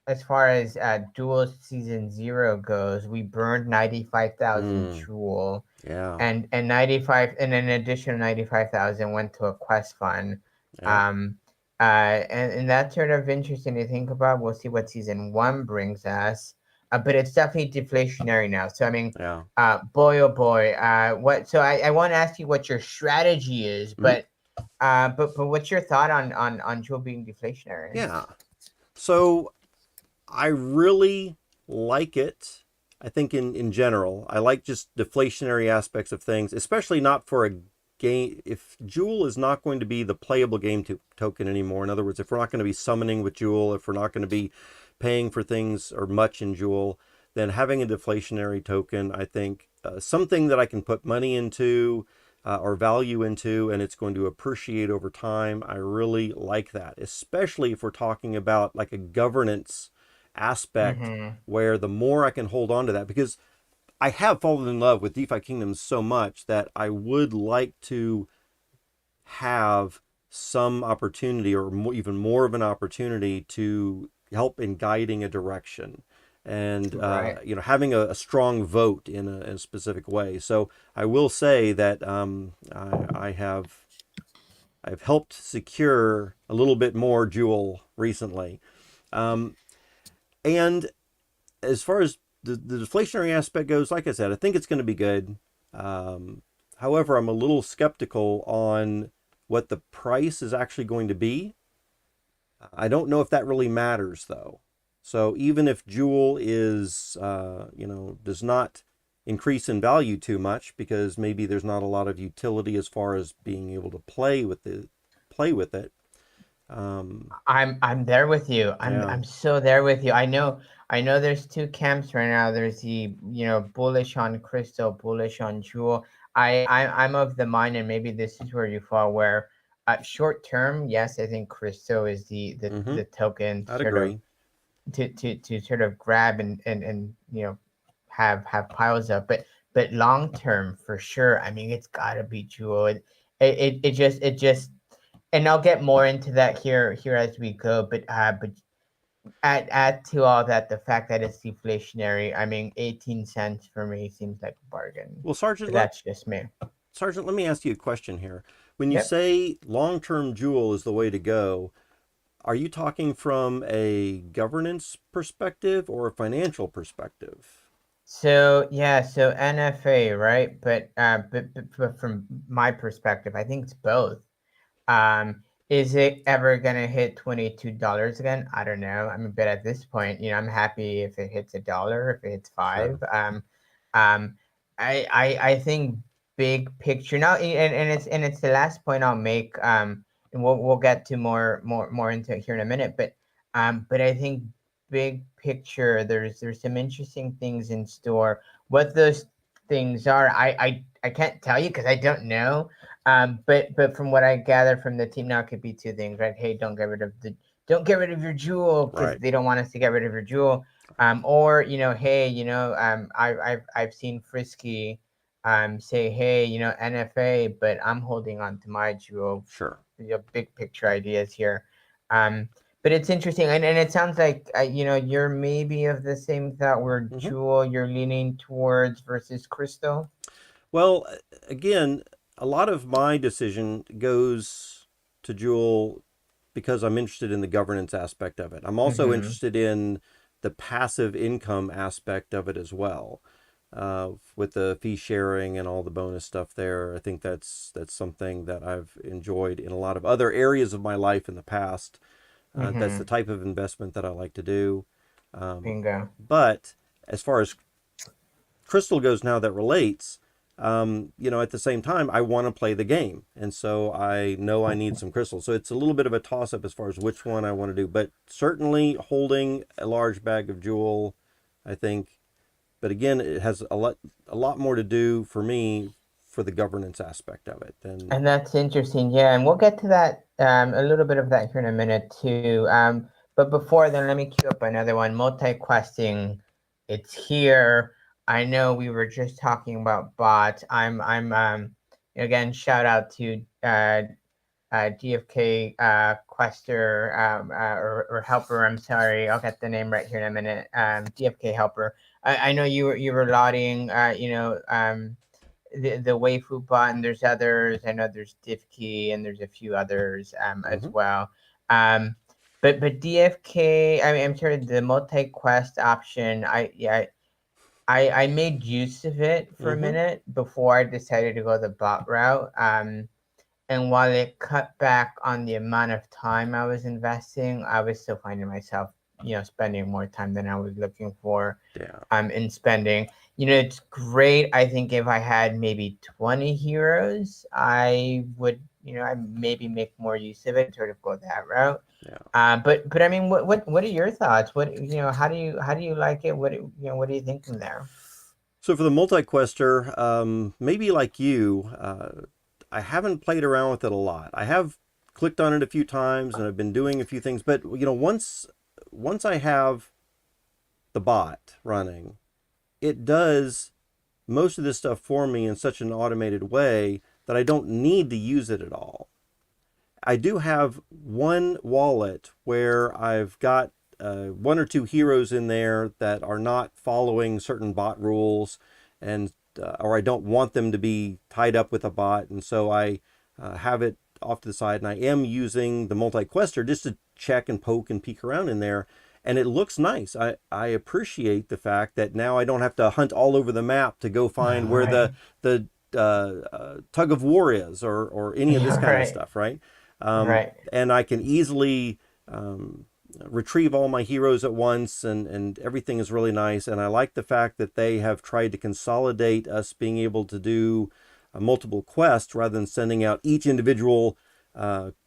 as far as Duel Season 0 goes, we burned 95,000 mm, Jewel, yeah, and 95, and an additional 95,000 went to a quest fund. yeah, Um, and that's sort of interesting to think about. We'll see what Season 1 brings us. But it's definitely deflationary now. So, I mean, yeah. boy, oh boy. So I want to ask you what your strategy is, Mhm. but what's your thought on Jewel being deflationary? Yeah. So I really like it. I think in general, I like just deflationary aspects of things, especially not for a game. If Jewel is not going to be the playable token anymore, in other words, if we're not going to be summoning with Jewel, if we're not going to be paying for things or much in Jewel, then having a deflationary token, I think, something that I can put money into or value into, and it's going to appreciate over time. I really like that, especially if we're talking about like a governance aspect Mm-hmm. where the more I can hold on to that, because I have fallen in love with DeFi Kingdoms so much that I would like to have some opportunity or even more of an opportunity to help in guiding a direction and Right. having a strong vote in a specific way. So I will say that I've helped secure a little bit more Jewel recently. Um, and as far as the deflationary aspect goes, like I said, I think it's going to be good. Um, However, I'm a little skeptical on what the price is actually going to be. I don't know if that really matters though. So even if Jewel is, does not increase in value too much because maybe there's not a lot of utility as far as being able to play with it. Um, I'm there with you. I'm yeah. I'm so there with you. I know there's two camps right now. There's the bullish on Crystal, bullish on Jewel. I'm of the mind, and maybe this is where you fall. Where short term, yes, I think Crystal is Mm-hmm. the token I'd sort of agree. to sort of grab and have piles up. But long term for sure. I mean, it's gotta be Jewel. It just and I'll get more into that here as we go. But add to all that the fact that it's deflationary. I mean, 18 cents for me seems like a bargain. Well, But that's just me. Sergeant, let me ask you a question here. When you Yep. say long-term Jewel is the way to go, are you talking from a governance perspective or a financial perspective? So yeah, so NFA, right? But from my perspective, I think it's both. Is it ever gonna hit $22 again? I don't know. I mean, but at this point, I'm happy if it hits $1, if it hits five. Sure. Um, I think big picture now, and it's the last point I'll make. And we'll get to more into it here in a minute. But I think big picture, there's some interesting things in store. What those things are, I can't tell you because I don't know. But from what I gather from the team now, it could be two things, right? Hey, don't get rid of your Jewel because Right. they don't want us to get rid of your Jewel. Or hey, I've seen Frisky, say, hey, NFA, but I'm holding on to my Jewel. Sure. Big picture ideas here. Um, but it's interesting, and it sounds like you're maybe of the same thought where Hmm. Jewel you're leaning towards versus Crystal. Well, again, a lot of my decision goes to Jewel because I'm interested in the governance aspect of it. I'm also Mm-hmm. interested in the passive income aspect of it as well. With the fee sharing and all the bonus stuff there, I think that's something that I've enjoyed in a lot of other areas of my life in the past. That's the Mm-hmm. type of investment that I like to do. Bingo. But as far as Crystal goes now, that relates. At the same time, I want to play the game, and so I know I need some crystals. So it's a little bit of a toss up as far as which one I want to do. But certainly holding a large bag of jewel, I think. But again, it has a lot more to do for me for the governance aspect of it. And And that's interesting, yeah. And we'll get to that a little bit of that here in a minute too. But before then, let me queue up another one. Multi-questing, it's here. I know we were just talking about bots. I'm again, shout out to DFK Quester or Helper. I'm sorry, I'll get the name right here in a minute. DFK Helper. I know you were lauding the waifu bot, and there's others. I know there's DivKey and there's a few others as mm-hmm, well. Um, but DFK, I mean, I'm sorry, the multi quest option. I made use of it for a mm-hmm, minute before I decided to go the bot route. And while it cut back on the amount of time I was investing, I was still finding myself, spending more time than I was looking for yeah, in spending. It's great. I think if I had maybe 20 heroes, I would, I maybe make more use of it, sort of go that route. yeah. But I mean, what are your thoughts? How do you like it? What are you thinking there? So for the multi-quester, maybe like you, I haven't played around with it a lot. I have clicked on it a few times and I've been doing a few things, but once I have the bot running, it does most of this stuff for me in such an automated way that I don't need to use it at all. I do have one wallet where I've got one or two heroes in there that are not following certain bot rules, and or I don't want them to be tied up with a bot, and so I have it off to the side, and I am using the multi-quester just to check and poke and peek around in there, and it looks nice. I appreciate the fact that now I don't have to hunt all over the map to go find where Right. the tug of war is, or any of this Yeah. kind of Right. stuff, right? Right. And I can easily retrieve all my heroes at once, and everything is really nice. And I like the fact that they have tried to consolidate us being able to do multiple quests rather than sending out each individual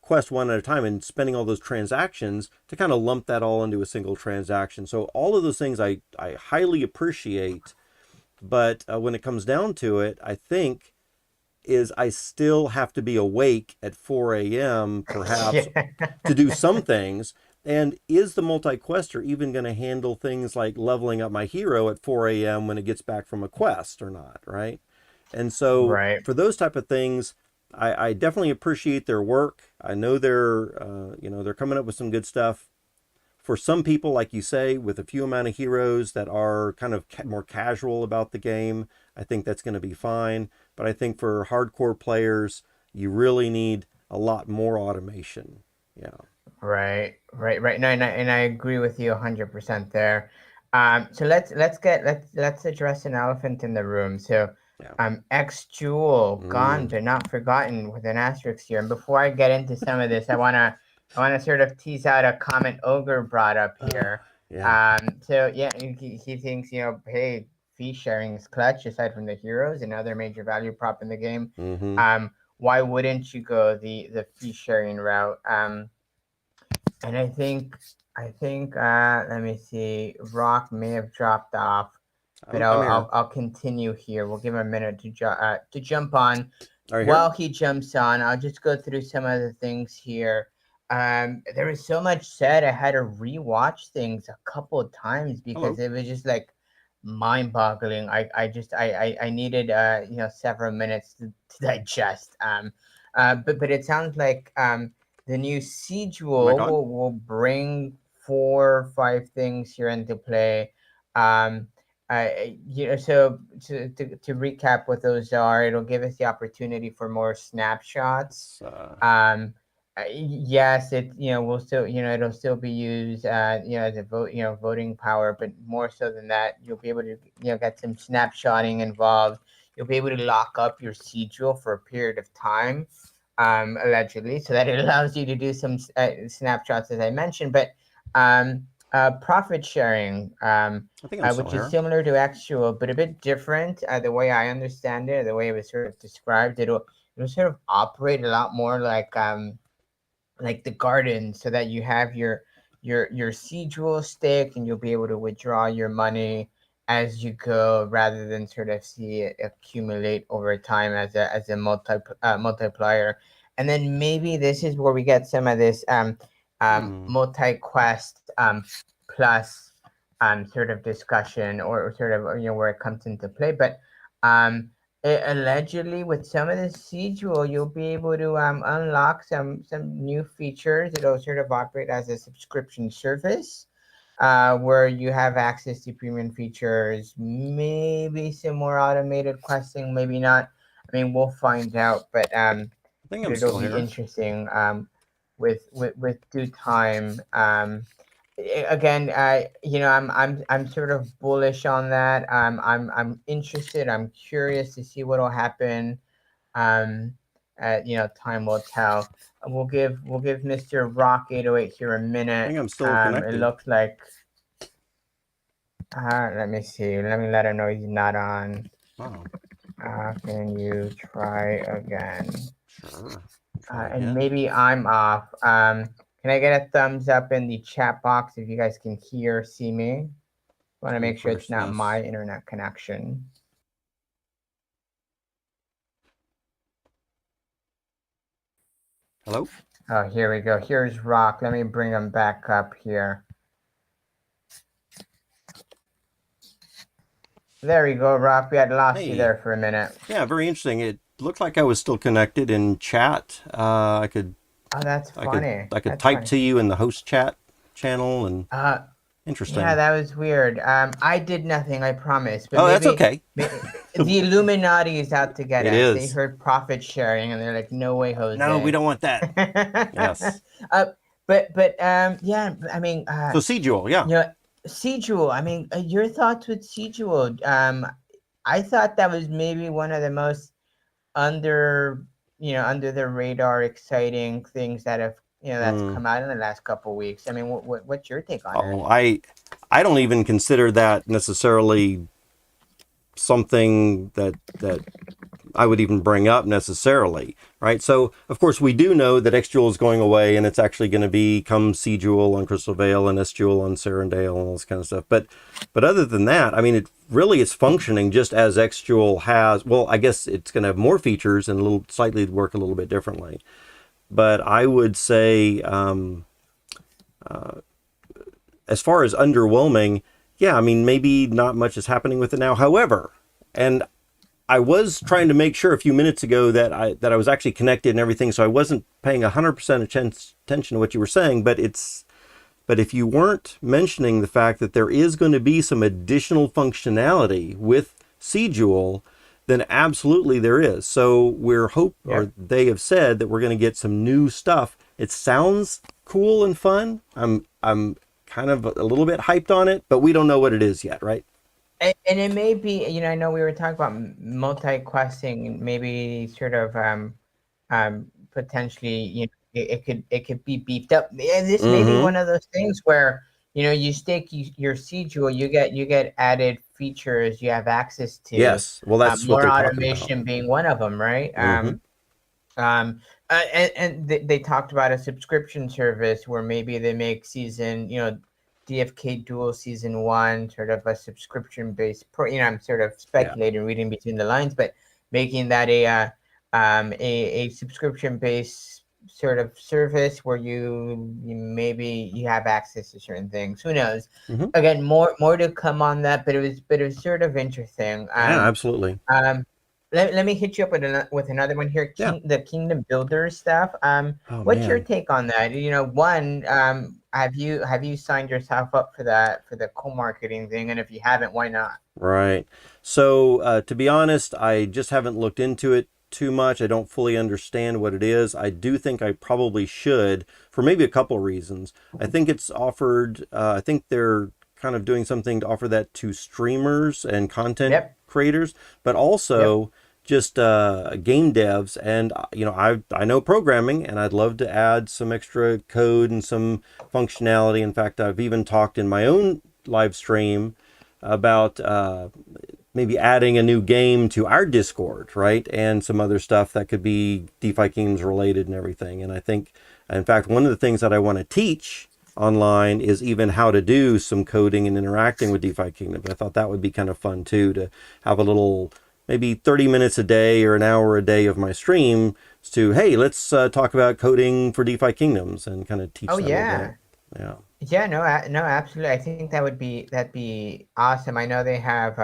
quest one at a time and spending all those transactions to kind of lump that all into a single transaction. So all of those things I highly appreciate. But when it comes down to it, I think is I still have to be awake at 4 a.m. perhaps Yeah. to do some things. And is the multi-quester even going to handle things like leveling up my hero at 4 a.m. when it gets back from a quest or not, right? And so Right. for those type of things, I definitely appreciate their work. I know they're coming up with some good stuff. For some people, like you say, with a few amount of heroes that are kind of more casual about the game, I think that's going to be fine. But I think for hardcore players, you really need a lot more automation. Yeah. Right, right. No, and I agree with you 100% there. So let's address an elephant in the room. So, Yeah. X Jewel gone Mm, but not forgotten with an asterisk here. And before I get into some of this, I wanna sort of tease out a comment Ogre brought up here. yeah. So yeah, he thinks hey, fee sharing is clutch aside from the heroes, another major value prop in the game. Mm-hmm. Why wouldn't you go the fee sharing route? And I think let me see. Rock may have dropped off, but I'm I'll here. I'll, I'll continue here. We'll give him a minute to jump on. Are you here? While he jumps on, I'll just go through some of the things here. There was so much said. I had to rewatch things a couple of times because Hello. it was just like mind-boggling. I needed several minutes to digest. But it sounds like the new siege Mic on? will bring 4 or 5 things here into play. Um, so to recap what those are, it'll give us the opportunity for more snapshots. It's Um, Yes, it will still it'll still be used as a voting power, but more so than that, you'll be able to get some snapshotting involved. You'll be able to lock up your sigil for a period of time, allegedly, so that it allows you to do some snapshots, as I mentioned. But profit sharing, I think I'm still which is here. similar to actual, but a bit different. The way I understand it, the way it was sort of described, it'll sort of operate a lot more like the garden, so that you have your sigil stick, and you'll be able to withdraw your money as you go, rather than sort of see it accumulate over time as a multiplier. And then maybe this is where we get some of this multi quest plus sort of discussion, or sort of where it comes into play. But um allegedly, with some of the Sigil, you'll be able to unlock some new features. It'll sort of operate as a subscription service, where you have access to premium features, maybe some more automated questing, maybe not. I mean, we'll find out, I think but I'm it'll still be here. interesting with due time. Again, I'm sort of bullish on that. I'm interested. I'm curious to see what'll happen. Um, Time will tell. We'll give Mr. Rock 808 here a I minute. think I'm still It connected. looks like. Let me see. Let me let him know he's not on. Wow. Can you try again? Sure. Try And again. maybe I'm off. Can I get a thumbs up in the chat box if you guys can hear, see me? Want to make sure it's Refresh not my this. internet connection. Hello? Oh, here we go. Here's Rock. Let me bring him back up here. There we go, Rock. We had lost you Hey. there for a minute. Yeah, very interesting. It looked like I was still connected in chat. I could Oh, that's I could funny. I could That's type funny. to you in the host chat channel and Uh, yeah, interesting. that was weird. I did nothing, I promise. But Oh, that's maybe, okay. the Illuminati is out to get It us. They is. heard profit sharing, and they're like, "No way, No, we Jose." don't want that. Yes. uh, but yeah. I mean, So Sejul, yeah. you know, Sigil. I mean, your thoughts with Sigil? I thought that was maybe one of the most under under the radar exciting things that have that's Mm. come out in the last couple of weeks. I mean, what's your take on it? Oh, I don't even consider that necessarily something that I would even bring up necessarily, right? So, of course, we do know that X Jewel is going away, and it's actually going to become C Jewel on Crystal Vale and S Jewel on Serendale and all this kind of stuff. But other than that, I mean, it really is functioning just as X Jewel has. Well, I guess it's going to have more features and a little slightly work a little bit differently. But I would say, as far as underwhelming, yeah, I mean, maybe not much is happening with it now. However, and I was trying to make sure a few minutes ago that I was actually connected and everything, so I wasn't paying 100% attention to what you were saying. But if you weren't mentioning the fact that there is going to be some additional functionality with Sejul, then absolutely there is. So Yep. they have said that we're going to get some new stuff. It sounds cool and fun. I'm kind of a little bit hyped on it, but we don't know what it is yet, right? And it may be, I know we were talking about multi-questing, maybe sort of potentially, it could be beefed up. This may be Mm-hmm. one of those things where you stake your Sigil, you get added features you have access to, Yes. Well, that's what more they're talking about. automation being one of them, right? Mm-hmm. And they talked about a subscription service where maybe they make DFK Duel Season 1 sort of a subscription based. I'm sort of Yeah. speculating, reading between the lines, but making that a subscription based sort of service where you maybe you have access to certain things. Who knows? Mm-hmm. Again, more to come on that, but it was sort of interesting. Yeah, absolutely. Um, let me hit you up with another one here. Yeah. The Kingdom Builders stuff. Oh What's your man. take on that? One, have you signed yourself up for that, for the co-marketing thing? And if you haven't, why not? Right. So to be honest, I just haven't looked into it too much. I don't fully understand what it is. I do think I probably should, for maybe a couple reasons. I think it's offered, I think they're kind of doing something to offer that to streamers and content Yep. creators, but Yep. also just game devs. And I know programming, and I'd love to add some extra code and some functionality. In fact, I've even talked in my own live stream about maybe adding a new game to our Discord, right? And some other stuff that could be DeFi Kingdoms related and everything. And I think, in fact, one of the things that I want to teach online is even how to do some coding and interacting with DeFi Kingdoms. I thought that would be kind of fun too, to have a little, maybe 30 minutes a day or an hour a day of my stream to, hey, let's talk about coding for DeFi Kingdoms and kind of teach Oh that a little bit. yeah. Yeah. Yeah, no, no, absolutely. I think that'd be awesome. I know they have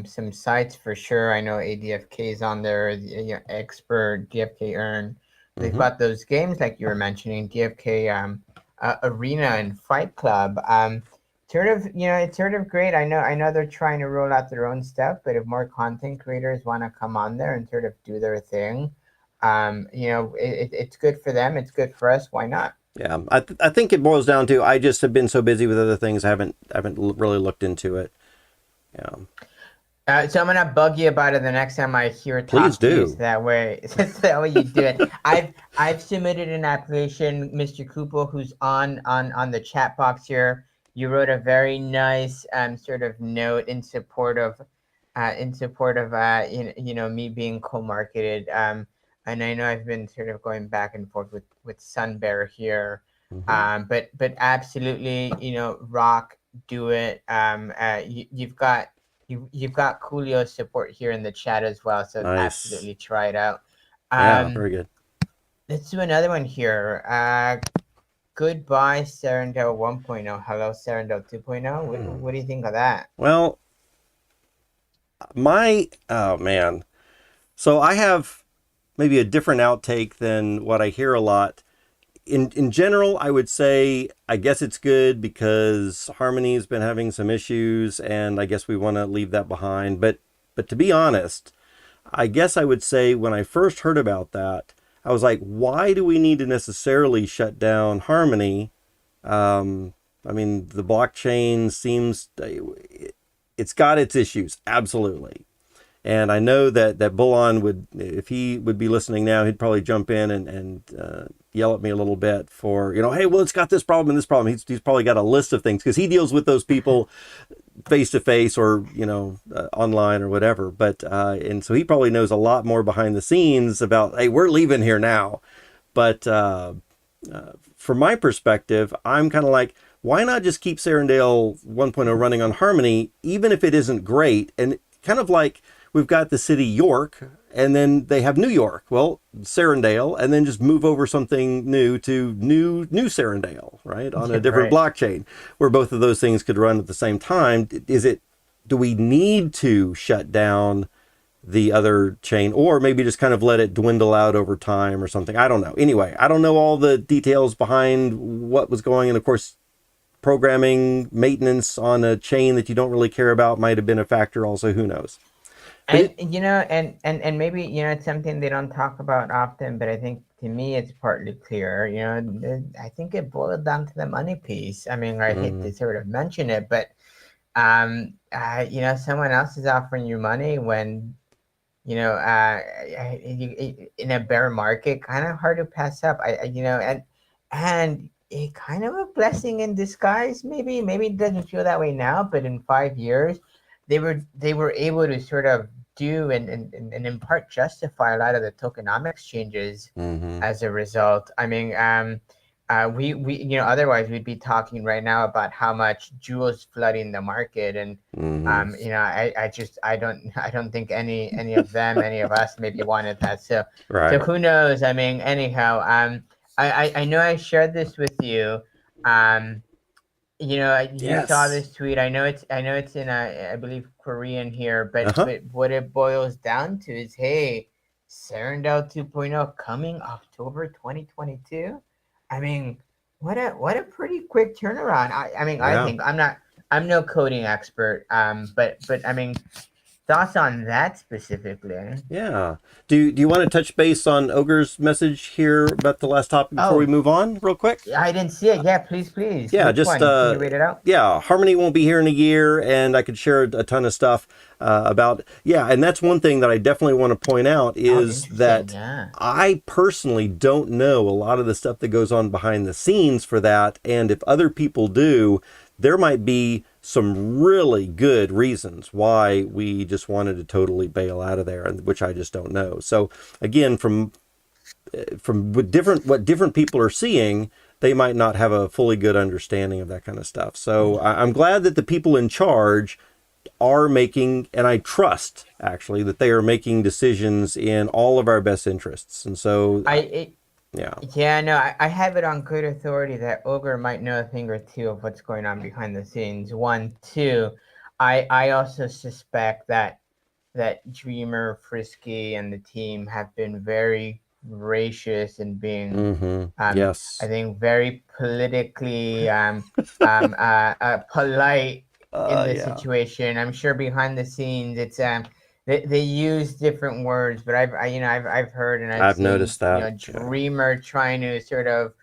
some sites for sure. I know ADFK is on there, Expert, DFK Earn. They've Mm-hmm. got those games like you were mentioning, DFK Arena and Fight Club. It's sort of great. I know they're trying to roll out their own stuff, but if more content creators want to come on there and sort of do their thing, it's good for them. It's good for us. Why not? Yeah, I think it boils down to I just have been so busy with other things. I haven't really looked into it. Yeah, So I'm gonna bug you about it the next time I hear please talk to you. So do. that way, so that way you do it. I've submitted an application, Mr. Cooper, who's on the chat box here. You wrote a very nice sort of note in support of me being co-marketed. And I know I've been sort of going back and forth with Sun Bear here. Mm-hmm. But absolutely, rock, do it. You've got Coolio's support here in the chat as well, so Nice. absolutely try it out. Yeah, Um, very good. let's do another one here. Goodbye, Serendale 1.0. Hello, Serendale 2.0. What do you think of that? Well, oh man. So I have maybe a different outtake than what I hear a lot. In general, I would say I guess it's good because Harmony's been having some issues, and I guess we want to leave that behind. But to be honest, I guess I would say when I first heard about that, I was like, why do we need to necessarily shut down Harmony? I mean, the blockchain seems it's got its issues, absolutely. And I know that Bullon would, if he would be listening now, he'd probably jump in and yell at me a little bit for, hey, well, it's got this problem and this problem. He's probably got a list of things because he deals with those people face to face or, online or whatever. But, and so he probably knows a lot more behind the scenes about, hey, we're leaving here now. But from my perspective, I'm kind of like, why not just keep Serendale 1.0 running on Harmony, even if it isn't great? And kind of like, we've got the city York, and then they have New York. Well, Serendale, and then just move over something new to new Serendale, right? On a different Right. blockchain, where both of those things could run at the same time. Do we need to shut down the other chain, or maybe just kind of let it dwindle out over time or something? I don't know. Anyway, I don't know all the details behind what was going on. Of course, programming maintenance on a chain that you don't really care about might have been a factor also. Who knows? But And and maybe it's something they don't talk about often, but I think to me it's partly clear. I think it boiled down to the money piece. I mean, I hate to sort of mention it, but someone else is offering you money when in a bear market, kind of hard to pass up. And it kind of a blessing in disguise. Maybe it doesn't feel that way now, but in 5 years, they were able to sort of do and in part justify a lot of the tokenomics changes mm-hmm. as a result. I mean, we otherwise we'd be talking right now about how much jewels flooding the market, and Mm-hmm. I don't think any of them, any of us maybe wanted that. So Right. who knows? I mean, anyhow, I know I shared this with you. Um, you saw Yes. this tweet. I know it's in I believe Korean here, but Uh-huh. what it boils down to is, hey, Serendale 2.0 coming October 2022. I mean, what a pretty quick turnaround. I mean, I Yeah. think I'm no coding expert, but I mean, thoughts on that specifically? Yeah. Do you want to touch base on Ogre's message here about the last topic before we Oh, move on, real quick? I didn't see it. Yeah, please, please. Yeah, Which just one? Can you read it out? yeah, Harmony won't be here in a year, and I could share a ton of stuff about yeah, and that's one thing that I definitely want to point out Oh, is interesting. that Yeah. I personally don't know a lot of the stuff that goes on behind the scenes for that, and if other people do, there might be some really good reasons why we just wanted to totally bail out of there, and which I just don't know. So again, from what different people are seeing, they might not have a fully good understanding of that kind of stuff. So I'm glad that the people in charge are making, and I trust actually that they are making decisions in all of our best interests. And so, I it, yeah, yeah, no, I have it on good authority that Ogre might know a thing or two of what's going on behind the scenes. One, two, I also suspect that Dreamer, Frisky, and the team have been very gracious and being, I yes, think, very politically polite in the yeah, situation. I'm sure behind the scenes, it's they use different words, but I've heard and I've I've seen noticed that. Yeah. Dreamer trying to sort of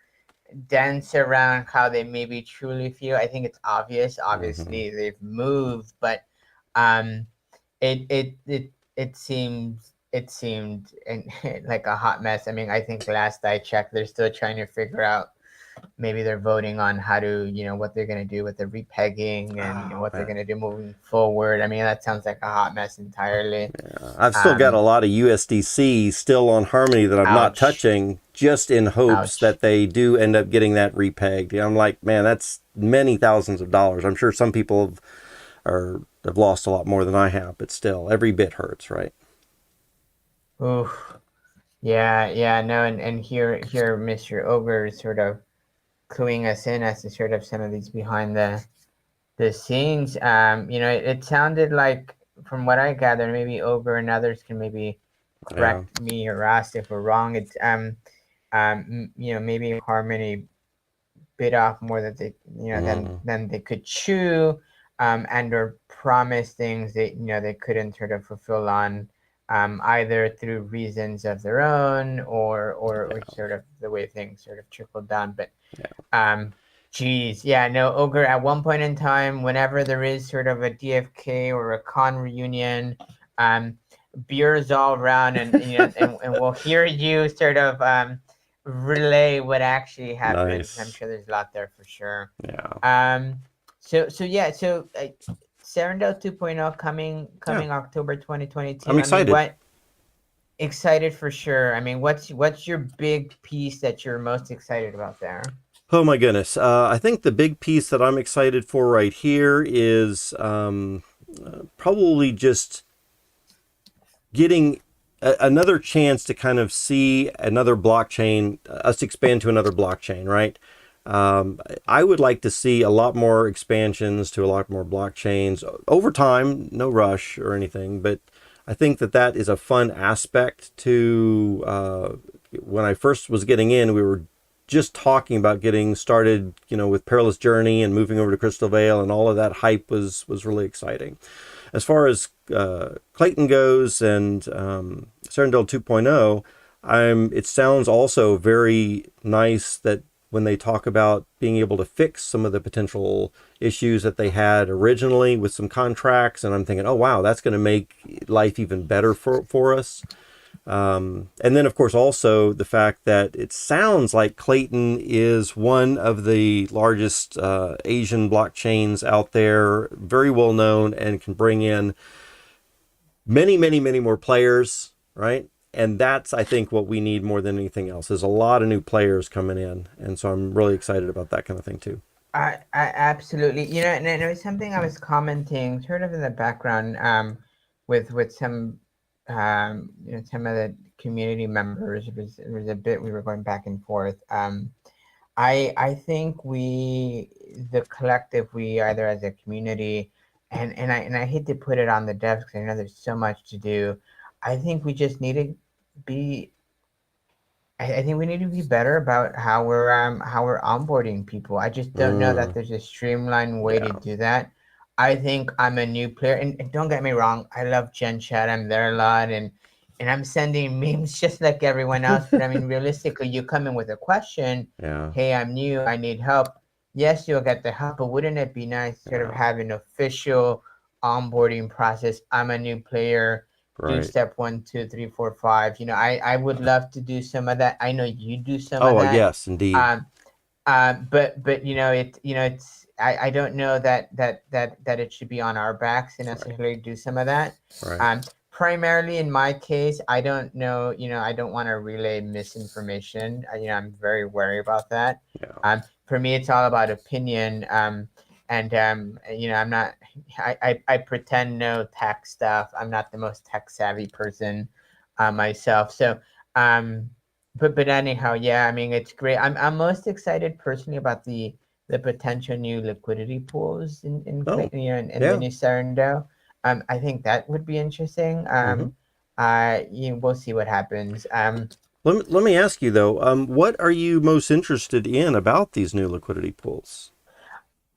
dance around how they maybe truly feel. I think it's obvious. hmm Obviously, they've moved, but um it seemed like a hot mess. I mean, I think last I checked, they're still trying to figure out. Maybe they're voting on how to, what they're going to do with the repegging and Oh what they're man, going to do moving forward. I mean, that sounds like a hot mess entirely. I've still got a Um, lot of USDC still on Harmony that I'm not ouch, touching, just in hopes that ouch. they do end up getting that repegged. I'm like, man, that's many thousands of dollars. I'm sure some people have lost a lot more than I have, but still, every bit hurts, right? Oof. Yeah, yeah, no, and here, Mr. Ogre is sort of cluing us in as to sort of some of these behind the scenes. It sounded like, from what I gather, maybe Ogre and others can maybe Yeah. correct me or ask if we're wrong. It's maybe Harmony bit off more that they Mm, than they could chew, and or promise things that they couldn't sort of fulfill on, either through reasons of their own, or yeah. sort of the way things sort of trickled down. But Yeah. um, geez, yeah, no, Ogre, at one point in time, whenever there is sort of a DFK or a con reunion, um, beers all around, and we'll hear you sort of relay what actually happened. I'm Nice. sure there's a lot there for sure. Yeah. Um, so Serendale 2.0 Yeah. coming October I'm 2022. I mean, excited. what excited for sure. I mean, what's your big piece that you're most excited about there? Oh my goodness. I think the big piece that I'm excited for right here is probably just getting another chance to kind of see another blockchain, us expand to another blockchain, right? I would like to see a lot more expansions to a lot more blockchains over time, no rush or anything, but I think that that is a fun aspect to when I first was getting in, we were just talking about getting started, with Perilous Journey and moving over to Crystal Vale, and all of that hype was really exciting. As far as Clayton goes and Serendale 2.0, it sounds also very nice that when they talk about being able to fix some of the potential issues that they had originally with some contracts, and I'm thinking, oh wow, that's going to make life even better for us. And then, of course, also the fact that it sounds like Clayton is one of the largest Asian blockchains out there, very well known, and can bring in many, many, many more players, right? And that's, I think, what we need more than anything else. There's a lot of new players coming in, and so I'm really excited about that kind of thing too. I absolutely, and it was something I was commenting sort of in the background, with some, some of the community members. It was a bit, we were going back and forth. I think the collective, we either as a community, and I hate to put it on the devs because I know there's so much to do. I think we just need to be I think we need to be better about how we're onboarding people. I just don't know that Mm, there's a streamlined way to yeah. do that. I think I'm a new player, and don't get me wrong, I love Gen Chat. I'm there a lot, and I'm sending memes just like everyone else. But I mean, realistically, you come in with a question, Yeah. hey, I'm new, I need help. Yes, you'll get the help, but wouldn't it be nice sort of Yeah. have an official onboarding process? I'm a new player. Do Right. step 1, 2, 3, 4, 5. I would love to do some of that. I know you do some of Oh, that. yes, indeed. Um, but it's I don't know that it should be on our backs to Right. necessarily do some of that. Right. Primarily in my case, I don't know. I don't want to relay misinformation. I'm very wary about that. Yeah. For me, it's all about opinion. And I'm not. I pretend know tech stuff. I'm not the most tech savvy person myself. So um, but anyhow, yeah, I mean it's great. I'm most excited personally about the potential new liquidity pools Oh, in yeah. mini Serendo. I think that would be interesting. Hmm. We'll see what happens. Let me ask you though, what are you most interested in about these new liquidity pools?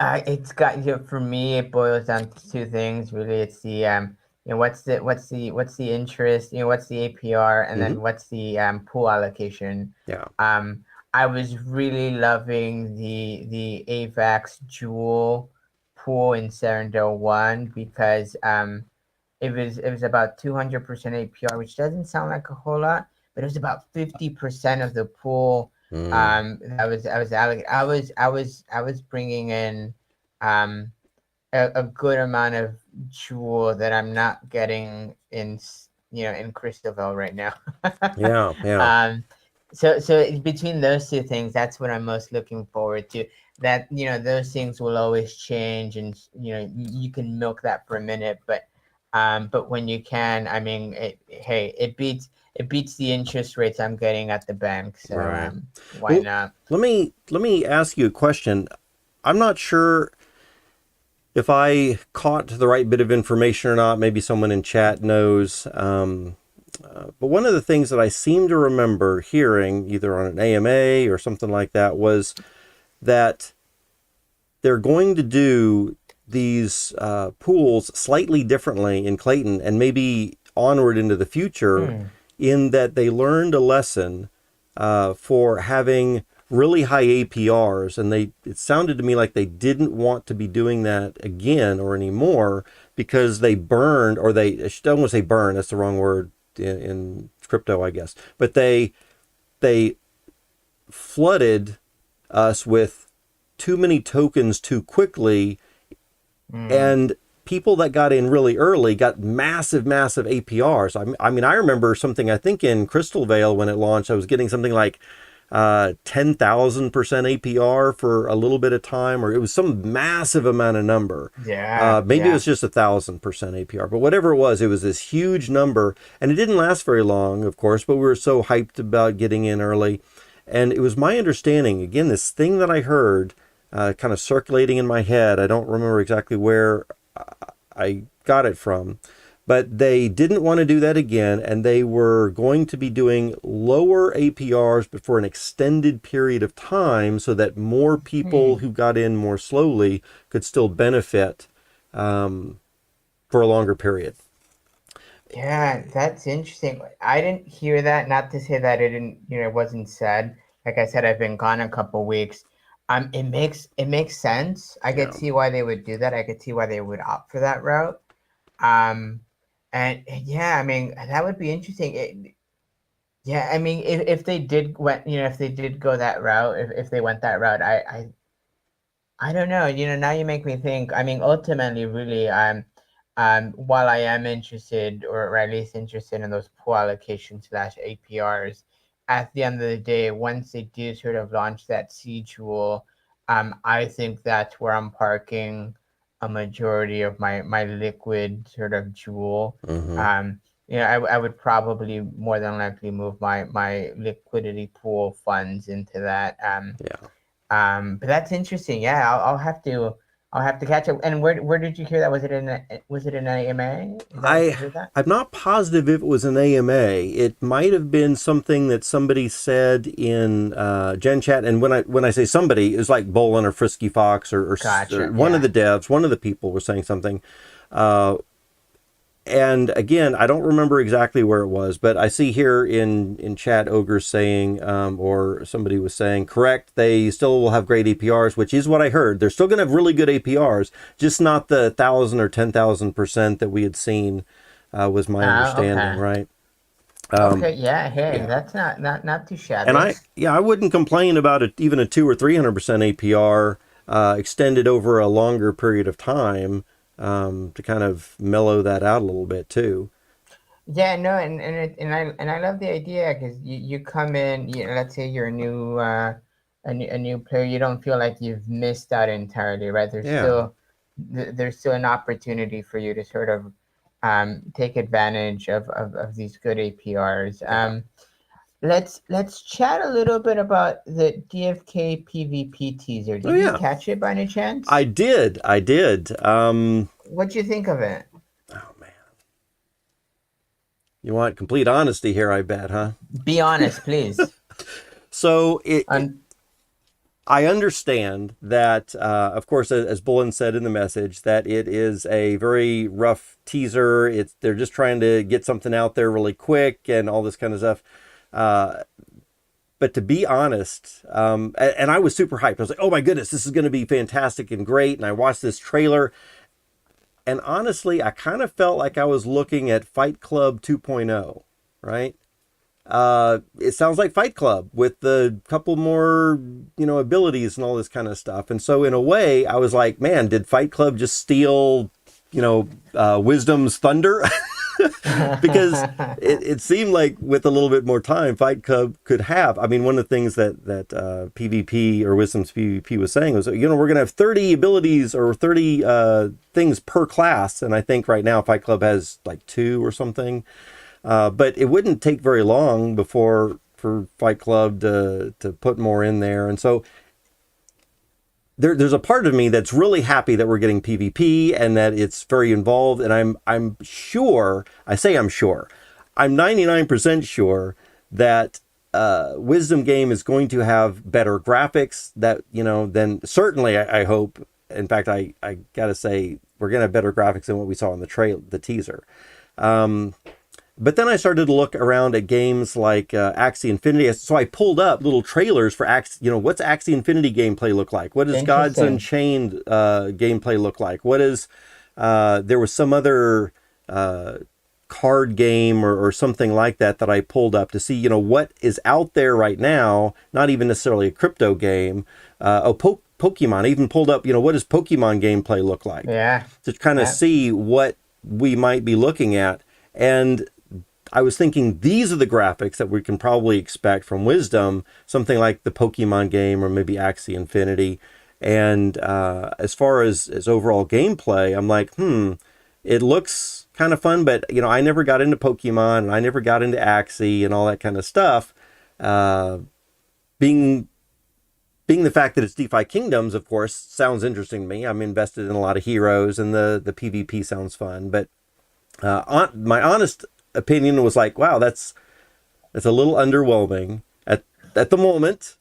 It's got for me. It boils down to two things really. It's the what's the interest, what's the APR, and Hmm. then what's the pool allocation. Yeah. Um, I was really loving the AVAX Jewel pool in Serendale One because it was about 200% APR, which doesn't sound like a whole lot, but it was about 50% of the pool. Mm. I was allocated. I was bringing in um a good amount of jewel that I'm not getting in Crystalville right now. Yeah. Yeah. um, so between those two things, that's what I'm most looking forward to. That those things will always change, and you can milk that for a minute, but when you can, I mean, hey, it beats the interest rates I'm getting at the bank, so Right. why Well, not? let me ask you a question. I'm not sure if I caught the right bit of information or not. Maybe someone in chat knows. But one of the things that I seem to remember hearing, either on an AMA or something like that, was that they're going to do these pools slightly differently in Clayton and maybe onward into the future, Hmm. in that they learned a lesson for having really high APRs, and it sounded to me like they didn't want to be doing that again or anymore, because they burned, or I don't want to say burn, that's the wrong word in crypto, I guess, but they flooded us with too many tokens too quickly, Hmm. and people that got in really early got massive, massive APRs. I mean, I remember something, I think in Crystal Vale when it launched, I was getting something like 10,000% APR for a little bit of time, or it was some massive amount of number. Yeah, Maybe it yeah. was just 1,000% APR, but whatever it was this huge number, and it didn't last very long, of course. But we were so hyped about getting in early, and it was my understanding, again, this thing that I heard, kind of circulating in my head. I don't remember exactly where I got it from, but they didn't want to do that again, and they were going to be doing lower APRs but for an extended period of time, so that more people Hmm. who got in more slowly could still benefit for a longer period. Yeah, that's interesting. I didn't hear that. Not to say that it wasn't said. Like I said, I've been gone a couple weeks. It makes sense. I could Yeah. see why they would do that. I could see why they would opt for that route. Um, and yeah, I mean that would be interesting. Yeah, I mean if they did go that route, if they went that route, I don't know. Now you make me think. I mean, ultimately, really, while I am interested, or at least interested in those pool allocation slash APRs, at the end of the day, once they do sort of launch that C tool, I think that's where I'm parking a majority of my liquid sort of jewel. Mm-hmm. Um, I would probably more than likely move my liquidity pool funds into that. Yeah. But that's interesting. Yeah, I'll have to. I'll have to catch it. And where did you hear that? Was it an AMA? Is that where you heard that? I'm not positive if it was an AMA. It might have been something that somebody said in Gen Chat. And when I say somebody, it's like Bolin or Frisky Fox or Gotcha. one of Yeah. the devs, one of the people were saying something. Uh, and again, I don't remember exactly where it was, but I see here in chat Ogre saying, or somebody was saying, correct, they still will have great APRs, which is what I heard. They're still going to have really good APRs, just not the 1,000 or 10,000% that we had seen, was my understanding, Okay. right? Okay. Yeah. Hey, Yeah. that's not too And shabby. I wouldn't complain about it, even a 200 or 300% APR extended over a longer period of time, to kind of mellow that out a little bit too. Yeah, no, and I love the idea because you come in, let's say you're a new player, you don't feel like you've missed out entirely, right? Yeah. There's still an opportunity for you to sort of take advantage of these good APRs. Yeah. Let's chat a little bit about the DFK PvP teaser. Oh Did you yeah. catch it by any chance? I did. I did. What'd you think of it? Oh man. You want complete honesty here, I bet, huh? Be honest, please. So Un- I understand that, of course, as Bullen said in the message, that it is a very rough teaser. They're just trying to get something out there really quick and all this kind of stuff. But to be honest, and I was super hyped. I was like, oh my goodness, this is going to be fantastic and great. And I watched this trailer. And honestly, I kind of felt like I was looking at Fight Club 2.0, right? It sounds like Fight Club with the couple more, abilities and all this kind of stuff. And so in a way, I was like, man, did Fight Club just steal, Wisdom's thunder? Because it seemed like with a little bit more time, Fight Club could have. I mean, one of the things that PvP or Wisdom's PvP was saying was, we're going to have 30 abilities or 30 things per class, and I think right now Fight Club has like 2 or something. But it wouldn't take very long before for Fight Club to put more in there, and so there's a part of me that's really happy that we're getting PvP and that it's very involved. And I'm sure, I say I'm sure, I'm 99% sure that Wisdom game is going to have better graphics that, than certainly I hope. In fact, I gotta say we're gonna have better graphics than what we saw in the teaser. But then I started to look around at games like Axie Infinity. So I pulled up little trailers for Axie. What's Axie Infinity gameplay look like? What does Gods Interesting. Unchained gameplay look like? What is there was some other card game or something like that I pulled up to see, what is out there right now. Not even necessarily a crypto game. Pokemon. I even pulled up, what does Pokemon gameplay look like? Yeah. To kind of Yeah. see what we might be looking at. And I was thinking these are the graphics that we can probably expect from Wisdom, something like the Pokemon game or maybe Axie Infinity. And as far as overall gameplay, I'm like, it looks kind of fun, but I never got into Pokemon and I never got into Axie and all that kind of stuff. Being the fact that it's DeFi Kingdoms, of course, sounds interesting to me. I'm invested in a lot of heroes and the PvP sounds fun, but my honest opinion was like, wow, that's a little underwhelming at the moment,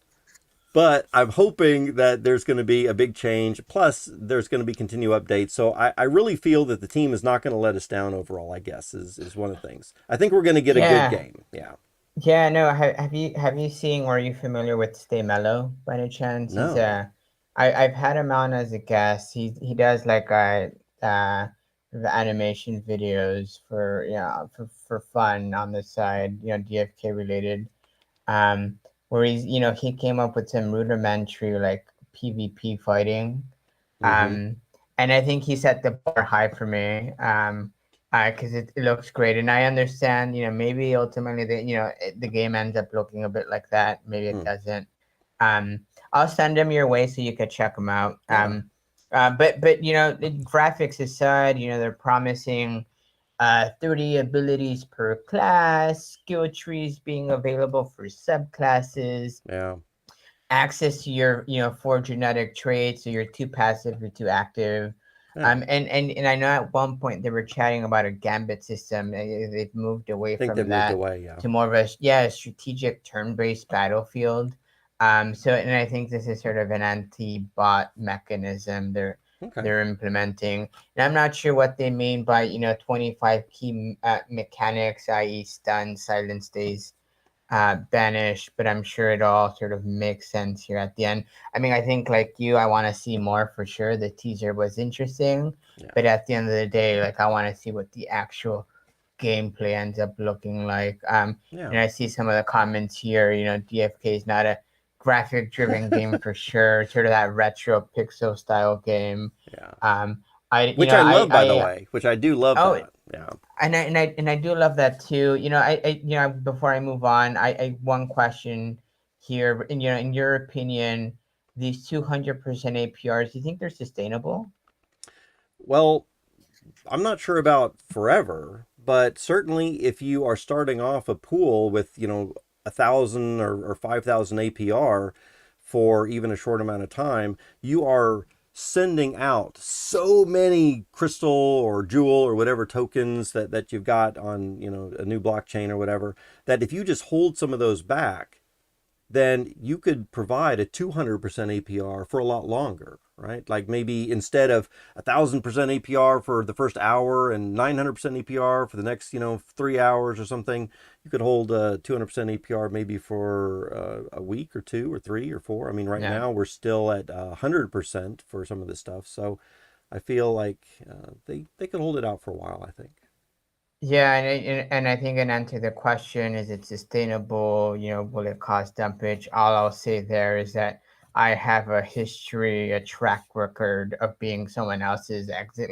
but I'm hoping that there's going to be a big change. Plus, there's going to be continued updates. So I really feel that the team is not going to let us down overall, I guess, is one of the things. I think we're going to get a good Yeah. game. Yeah. Yeah, no, have you seen or are you familiar with Stay Mellow by any chance? No. I've had him on as a guest. He does like the animation videos for for fun on the side, DFK related. Where he came up with some rudimentary like PvP fighting. Mm-hmm. And I think he set the bar high for me. Because it looks great, and I understand. Maybe ultimately the game ends up looking a bit like that. Maybe it Hmm. doesn't. Um, I'll send them your way so you can check them out. Yeah. But the graphics aside, they're promising 30 abilities per class, skill trees being available for subclasses, Yeah. access to your, 4 genetic traits, so you're too passive, you're too active. Yeah. And I know at one point they were chatting about a gambit system. They've moved away I think from they've moved that away. Yeah. to more of a strategic turn-based battlefield. So and I think this is sort of an anti-bot mechanism Okay. they're implementing. And I'm not sure what they mean by 25 key mechanics, i.e., stun, silent stays, banished, but I'm sure it all sort of makes sense here at the end. I mean, I think like you, I want to see more for sure. The teaser was interesting, Yeah. but at the end of the day, like I want to see what the actual gameplay ends up looking like. Yeah. And I see some of the comments here. DFK is not a graphic-driven game for sure. Sort of that retro pixel style game. Yeah. Um, Which I love, by the way. Which I do love oh, that. Yeah. and I do love that too. Before I move on, I one question here. In your opinion, these 200% APRs, do you think they're sustainable? Well, I'm not sure about forever, but certainly if you are starting off a pool with 1,000 or 5,000 APR for even a short amount of time, you are sending out so many crystal or jewel or whatever tokens that you've got on a new blockchain or whatever, that if you just hold some of those back, then you could provide a 200% APR for a lot longer, right? Like maybe instead of 1,000% APR for the first hour and 900% APR for the next 3 hours or something, you could hold a 200% APR maybe for a week or 2 or 3 or 4. I mean, right Yeah. now we're still at 100% for some of this stuff, so I feel like they could hold it out for a while, I think. Yeah, and I think an answer to the question, is it sustainable? Will it cause dumpage? All I'll say there is that I have a history, a track record of being someone else's exit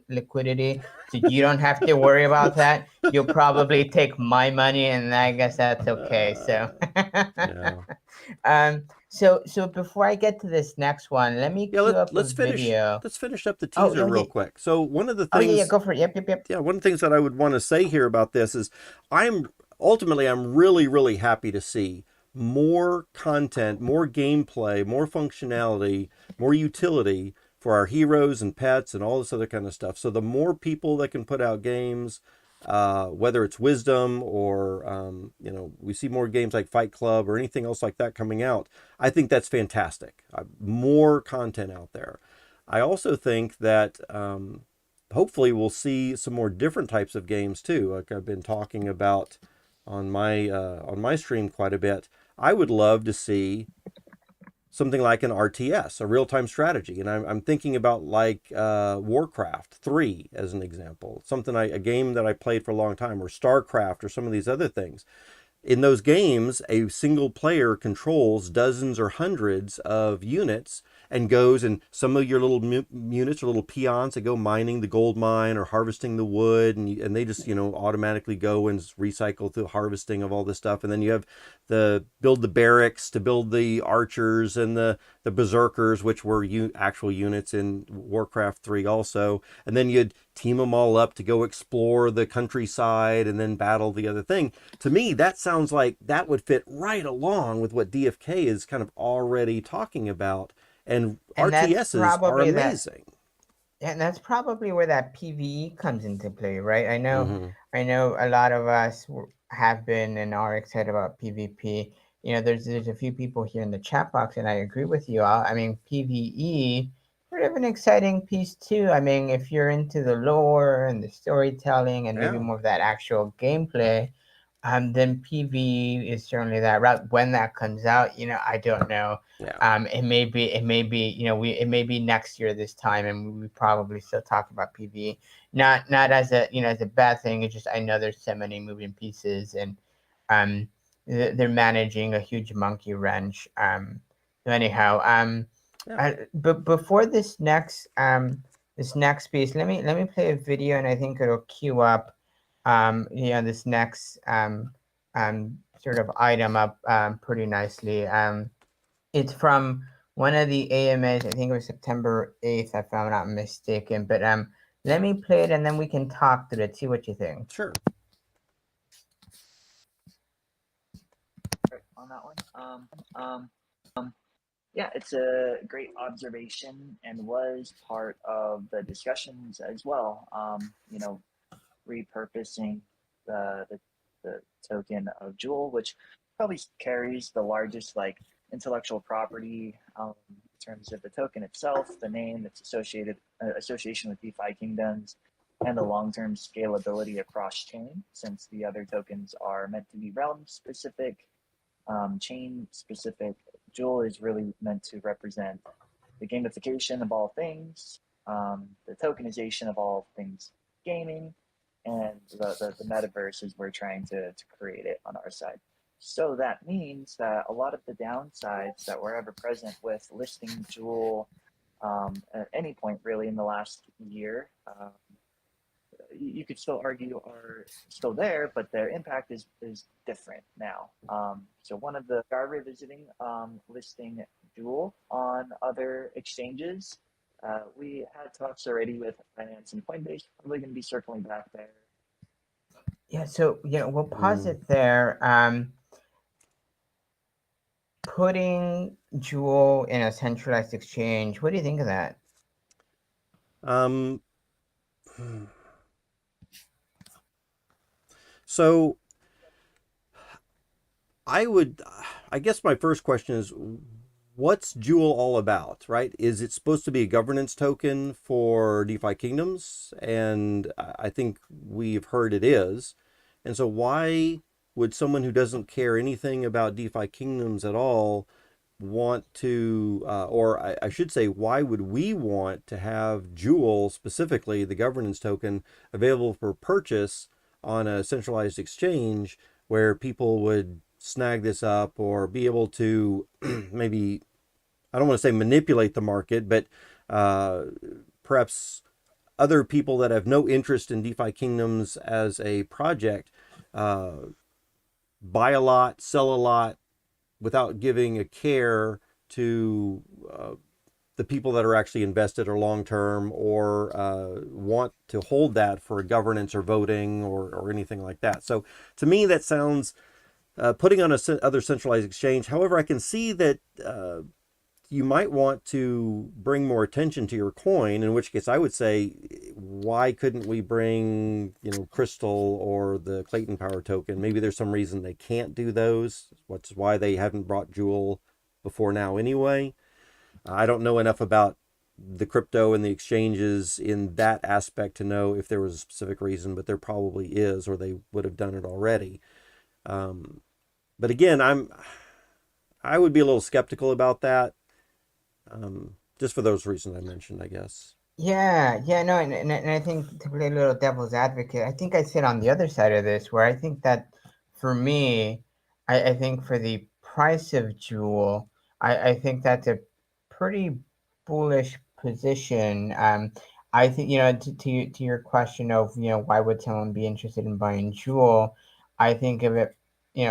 liquidity. So you don't have to worry about that. You'll probably take my money, and I guess that's okay. So, Yeah. so before I get to this next one, let me Yeah, queue up a let's finish video. let's finish up the Oh, teaser real quick. So oh yeah, yeah, go for it. Yep, yep, yep. one of the things that I would want to say here about this is I'm really, really happy to see more content, more gameplay, more functionality, more utility for our heroes and pets and all this other kind of stuff. So the more people that can put out games, whether it's Wisdom or we see more games like Fight Club or anything else like that coming out, I think that's fantastic. More content out there. I also think that hopefully we'll see some more different types of games too. Like I've been talking about on my stream quite a bit. I would love to see something like an RTS, a real-time strategy, and I'm thinking about like Warcraft 3 as an example, a game that I played for a long time, or StarCraft, or some of these other things. In those games, a single player controls dozens or hundreds of units and goes, and some of your little units are little peons that go mining the gold mine or harvesting the wood, and they just automatically go and recycle through harvesting of all this stuff. And then you have build the barracks to build the archers and the berserkers, which were actual units in Warcraft 3 also. And then you'd team them all up to go explore the countryside and then battle the other thing. To me, that sounds like that would fit right along with what DFK is kind of already talking about. And And that's RTSs are probably that. amazing. And that's probably where that PVE comes into play, right? I know, Mm-hmm. I know a lot of us have been and are excited about PvP. There's a few people here in the chat box, and I agree with you all. I mean, PVE, sort of an exciting piece too. I mean, if you're into the lore and the storytelling and maybe Yeah. more of that actual gameplay, then PvE is certainly that route. When that comes out, I don't know. Yeah. It may be next year this time, and we probably still talk about PvE. Not as a bad thing. It's just I know there's so many moving pieces, and um, they're managing a huge monkey wrench. So anyhow, Yeah. but before this next piece, let me play a video, and I think it'll queue up this next sort of item up pretty nicely. It's from one of the AMAs. I think it was September 8th, if I'm not mistaken. But let me play it, and then we can talk through it. See what you think. Sure. On that one. Yeah, it's a great observation and was part of the discussions as well. Repurposing the token of Jewel, which probably carries the largest like intellectual property in terms of the token itself, the name, its association with DeFi Kingdoms, and the long-term scalability across chain. Since the other tokens are meant to be realm specific, chain specific, Jewel is really meant to represent the gamification of all things, the tokenization of all things gaming, and the metaverse as we're trying to create it on our side. So that means that a lot of the downsides that were ever present with listing Jewel at any point really in the last year, you could still argue are still there, but their impact is different now. So one of the are revisiting listing Jewel on other exchanges. We had talks already with Binance and Coinbase. Probably going to be circling back there. Yeah, so we'll pause Mm. it there. Putting Jewel in a centralized exchange, what do you think of that? Um, so I guess my first question is, what's Jewel all about, right? Is it supposed to be a governance token for DeFi Kingdoms? And I think we've heard it is. And so why would someone who doesn't care anything about DeFi Kingdoms at all want to, I should say, why would we want to have Jewel, specifically the governance token, available for purchase on a centralized exchange where people would snag this up or be able to maybe, I don't want to say manipulate the market, but perhaps other people that have no interest in DeFi Kingdoms as a project buy a lot, sell a lot without giving a care to the people that are actually invested or long term or want to hold that for governance or voting or anything like that. So to me, that sounds putting on a other centralized exchange. However, I can see that you might want to bring more attention to your coin, in which case I would say, why couldn't we bring, Crystal or the Clayton Power token? Maybe there's some reason they can't do those, which is why they haven't brought Jewel before now anyway. I don't know enough about the crypto and the exchanges in that aspect to know if there was a specific reason, but there probably is, or they would have done it already. But again, I would be a little skeptical about that, just for those reasons I mentioned, I guess. Yeah, no, and I think to play a little devil's advocate, I think I sit on the other side of this, where I think that for me, I think for the price of Jewel, I think that's a pretty bullish position. I think to your question of why would someone be interested in buying Jewel, I think of it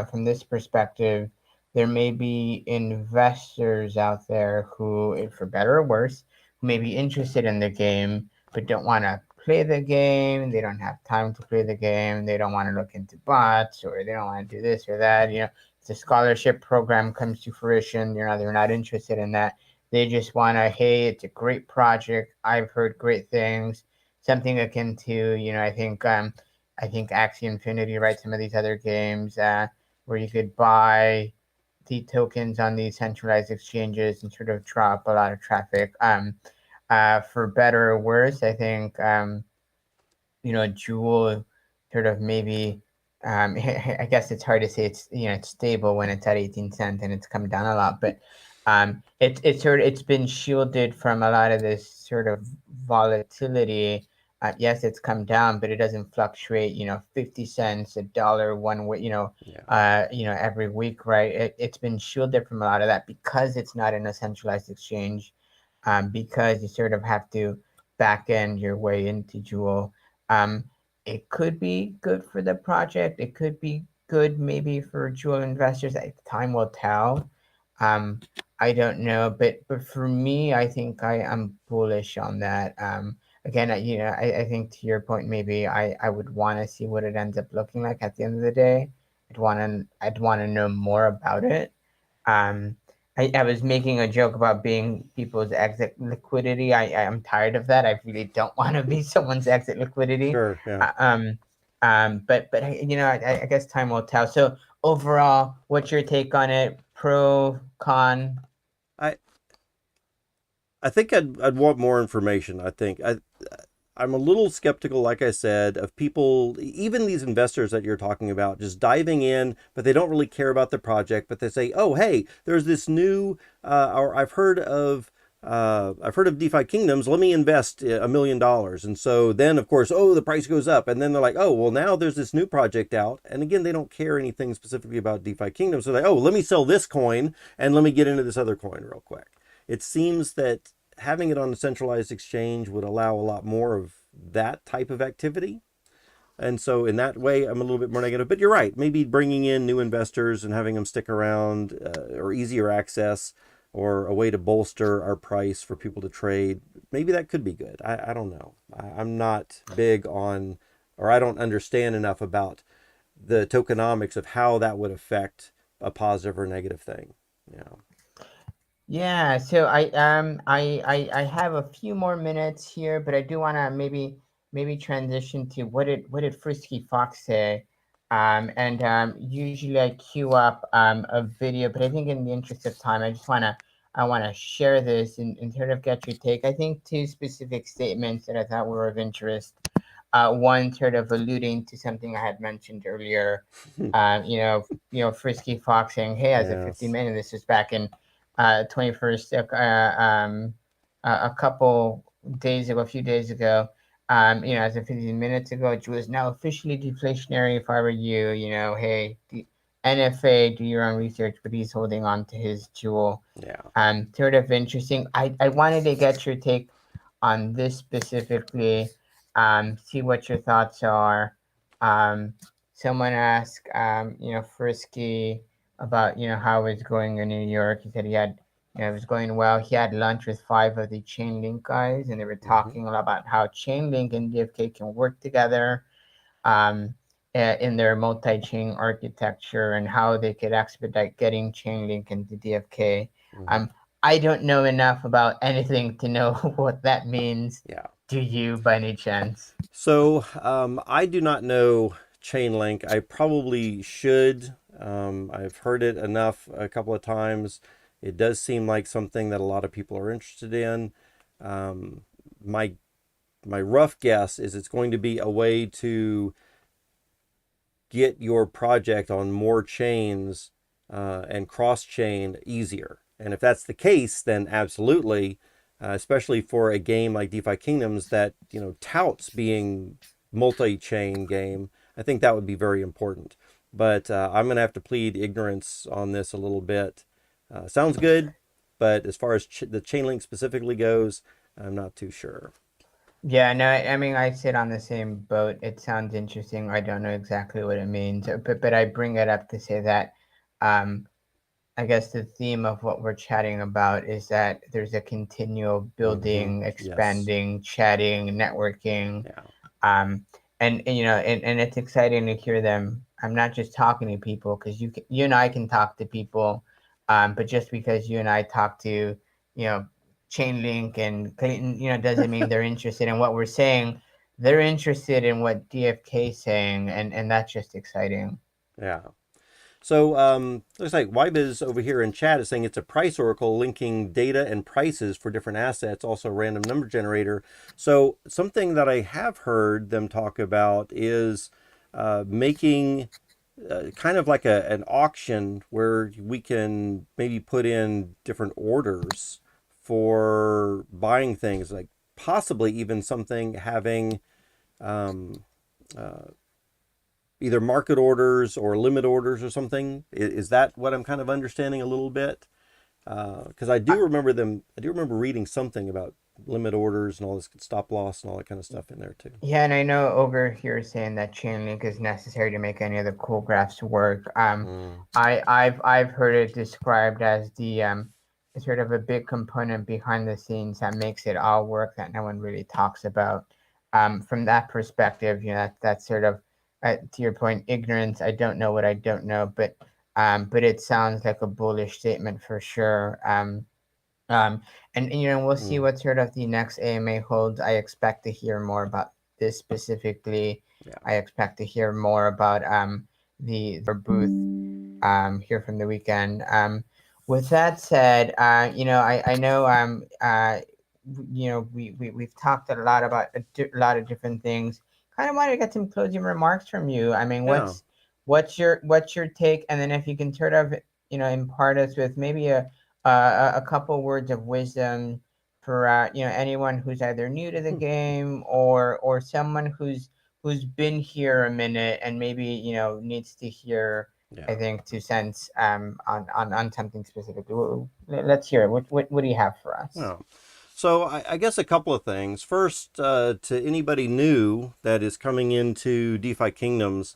from this perspective. There may be investors out there who, for better or worse, may be interested in the game but don't want to play the game. They don't have time to play the game. They don't want to look into bots, or they don't want to do this or that. If the scholarship program comes to fruition, they're not interested in that. They just want to, hey, it's a great project. I've heard great things. Something akin to, I think Axie Infinity, right? Some of these other games where you could buy the tokens on these centralized exchanges and sort of drop a lot of traffic. For better or worse, I think Jewel sort of maybe. I guess it's hard to say it's stable when it's at 18 cents and it's come down a lot, but it's been shielded from a lot of this sort of volatility. Yes, it's come down, but it doesn't fluctuate. 50 cents, a dollar, one way. Yeah. Every week, right? It's been shielded from a lot of that because it's not in a centralized exchange, because you sort of have to back end your way into Jewel. Um, it could be good for the project. It could be good maybe for Jewel investors. Time will tell. Um, I don't know, but for me, I think I am bullish on that. Again, I think to your point, maybe I would want to see what it ends up looking like at the end of the day. I'd want to know more about it. Um, I was making a joke about being people's exit liquidity. I'm tired of that. I really don't want to be someone's exit liquidity. Sure, yeah. But I guess time will tell. So overall, what's your take on it? Pro, con? I think I'd want more information. I'm a little skeptical, like I said, of people, even these investors that you're talking about, just diving in, but they don't really care about the project. But they say, "Oh, hey, there's this new, or I've heard of DeFi Kingdoms. Let me invest $1 million." And so then, of course, oh, the price goes up, and then they're like, "Oh, well, now there's this new project out." And again, they don't care anything specifically about DeFi Kingdoms. So they're like, "Oh, let me sell this coin and let me get into this other coin real quick." It seems that having it on a centralized exchange would allow a lot more of that type of activity. And so in that way, I'm a little bit more negative. But you're right. Maybe bringing in new investors and having them stick around, or easier access, or a way to bolster our price for people to trade, maybe that could be good. I don't know. I'm not big on, or I don't understand enough about the tokenomics of how that would affect a positive or negative thing. Yeah. Yeah, so I have a few more minutes here, but I do want to maybe transition to what did Frisky Fox say? And usually I queue up a video, but I think in the interest of time, I want to share this and sort of get your take. I think two specific statements that I thought were of interest. One sort of alluding to something I had mentioned earlier. Frisky Fox saying, "Hey, as a 15 Yes. minute, this was back in 21st, a couple days ago, a few days ago, as of 15 minutes ago, it was now officially deflationary. If I were you, hey, the NFA, do your own research, but he's holding on to his jewel. Yeah. Sort of interesting. I wanted to get your take on this specifically, see what your thoughts are. Um, Someone asked, Frisky about, how it's going in New York. He said it was going well. He had lunch with 5 of the Chainlink guys, and they were talking a lot about how Chainlink and DFK can work together in their multi-chain architecture and how they could expedite getting Chainlink into DFK. I don't know enough about anything to know what that means. Yeah. Do you, by any chance? So I do not know Chainlink. I probably should. I've heard it enough a couple of times. It does seem like something that a lot of people are interested in. My rough guess is it's going to be a way to get your project on more chains and cross-chain easier. And if that's the case, then absolutely, especially for a game like DeFi Kingdoms that touts being multi-chain game, I think that would be very important. But I'm going to have to plead ignorance on this a little bit. Sounds good, but as far as the Chainlink specifically goes, I'm not too sure. Yeah, no, I mean, I sit on the same boat. It sounds interesting. I don't know exactly what it means, but I bring it up to say that I guess the theme of what we're chatting about is that there's a continual building, expanding, chatting, networking. Yeah. And it's exciting to hear them. I'm not just talking to people because you and I can talk to people, but just because you and I talk to, Chainlink and Clayton, doesn't mean they're interested in what we're saying. They're interested in what DFK is saying, and that's just exciting. Yeah. So looks like Wybiz over here in chat is saying it's a price oracle linking data and prices for different assets, also a random number generator. So something that I have heard them talk about is making kind of like an auction where we can maybe put in different orders for buying things, like possibly even something having either market orders or limit orders or something. Is that what I'm kind of understanding a little bit? Because I do remember reading something about limit orders and all this stop loss and all that kind of stuff in there too. Yeah, and I know Ogre here is saying that Chainlink is necessary to make any of the cool graphs work. I've heard it described as the sort of a big component behind the scenes that makes it all work that no one really talks about. From that perspective, that's sort of to your point, ignorance. I don't know what I don't know, but but it sounds like a bullish statement for sure. Um, and we'll see Mm, what sort of the next AMA holds. I expect to hear more about this specifically. yeah. I expect to hear more about their booth here from the weekend. With that said, I know we've talked a lot about a lot of different things. Kind of want to get some closing remarks from you. I mean, Yeah. what's your take? And then if you can sort of impart us with maybe a couple words of wisdom for anyone who's either new to the game or someone who's been here a minute and maybe needs to hear, I Yeah. think, 2 cents on something specific. Let's hear it. What do you have for us? Yeah. So I guess a couple of things. First, to anybody new that is coming into DeFi Kingdoms,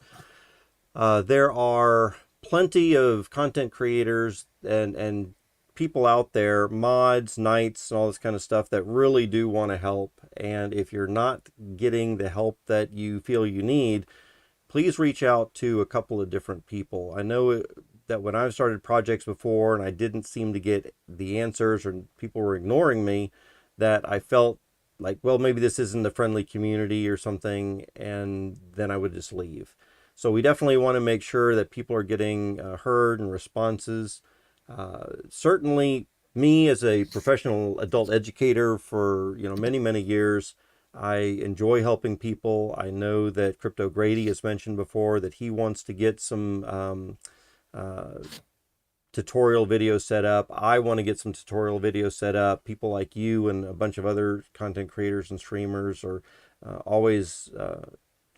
there are plenty of content creators and people out there, mods, knights, and all this kind of stuff that really do want to help. And if you're not getting the help that you feel you need, please reach out to a couple of different people. I know that when I've started projects before and I didn't seem to get the answers or people were ignoring me, that I felt like, well, maybe this isn't a friendly community or something, and then I would just leave. So we definitely want to make sure that people are getting heard and responses. Certainly, me as a professional adult educator for many years, I enjoy helping people. I know that Crypto Grady has mentioned before that he wants to get some uh, tutorial videos set up. I want to get some tutorial videos set up. People like you and a bunch of other content creators and streamers are always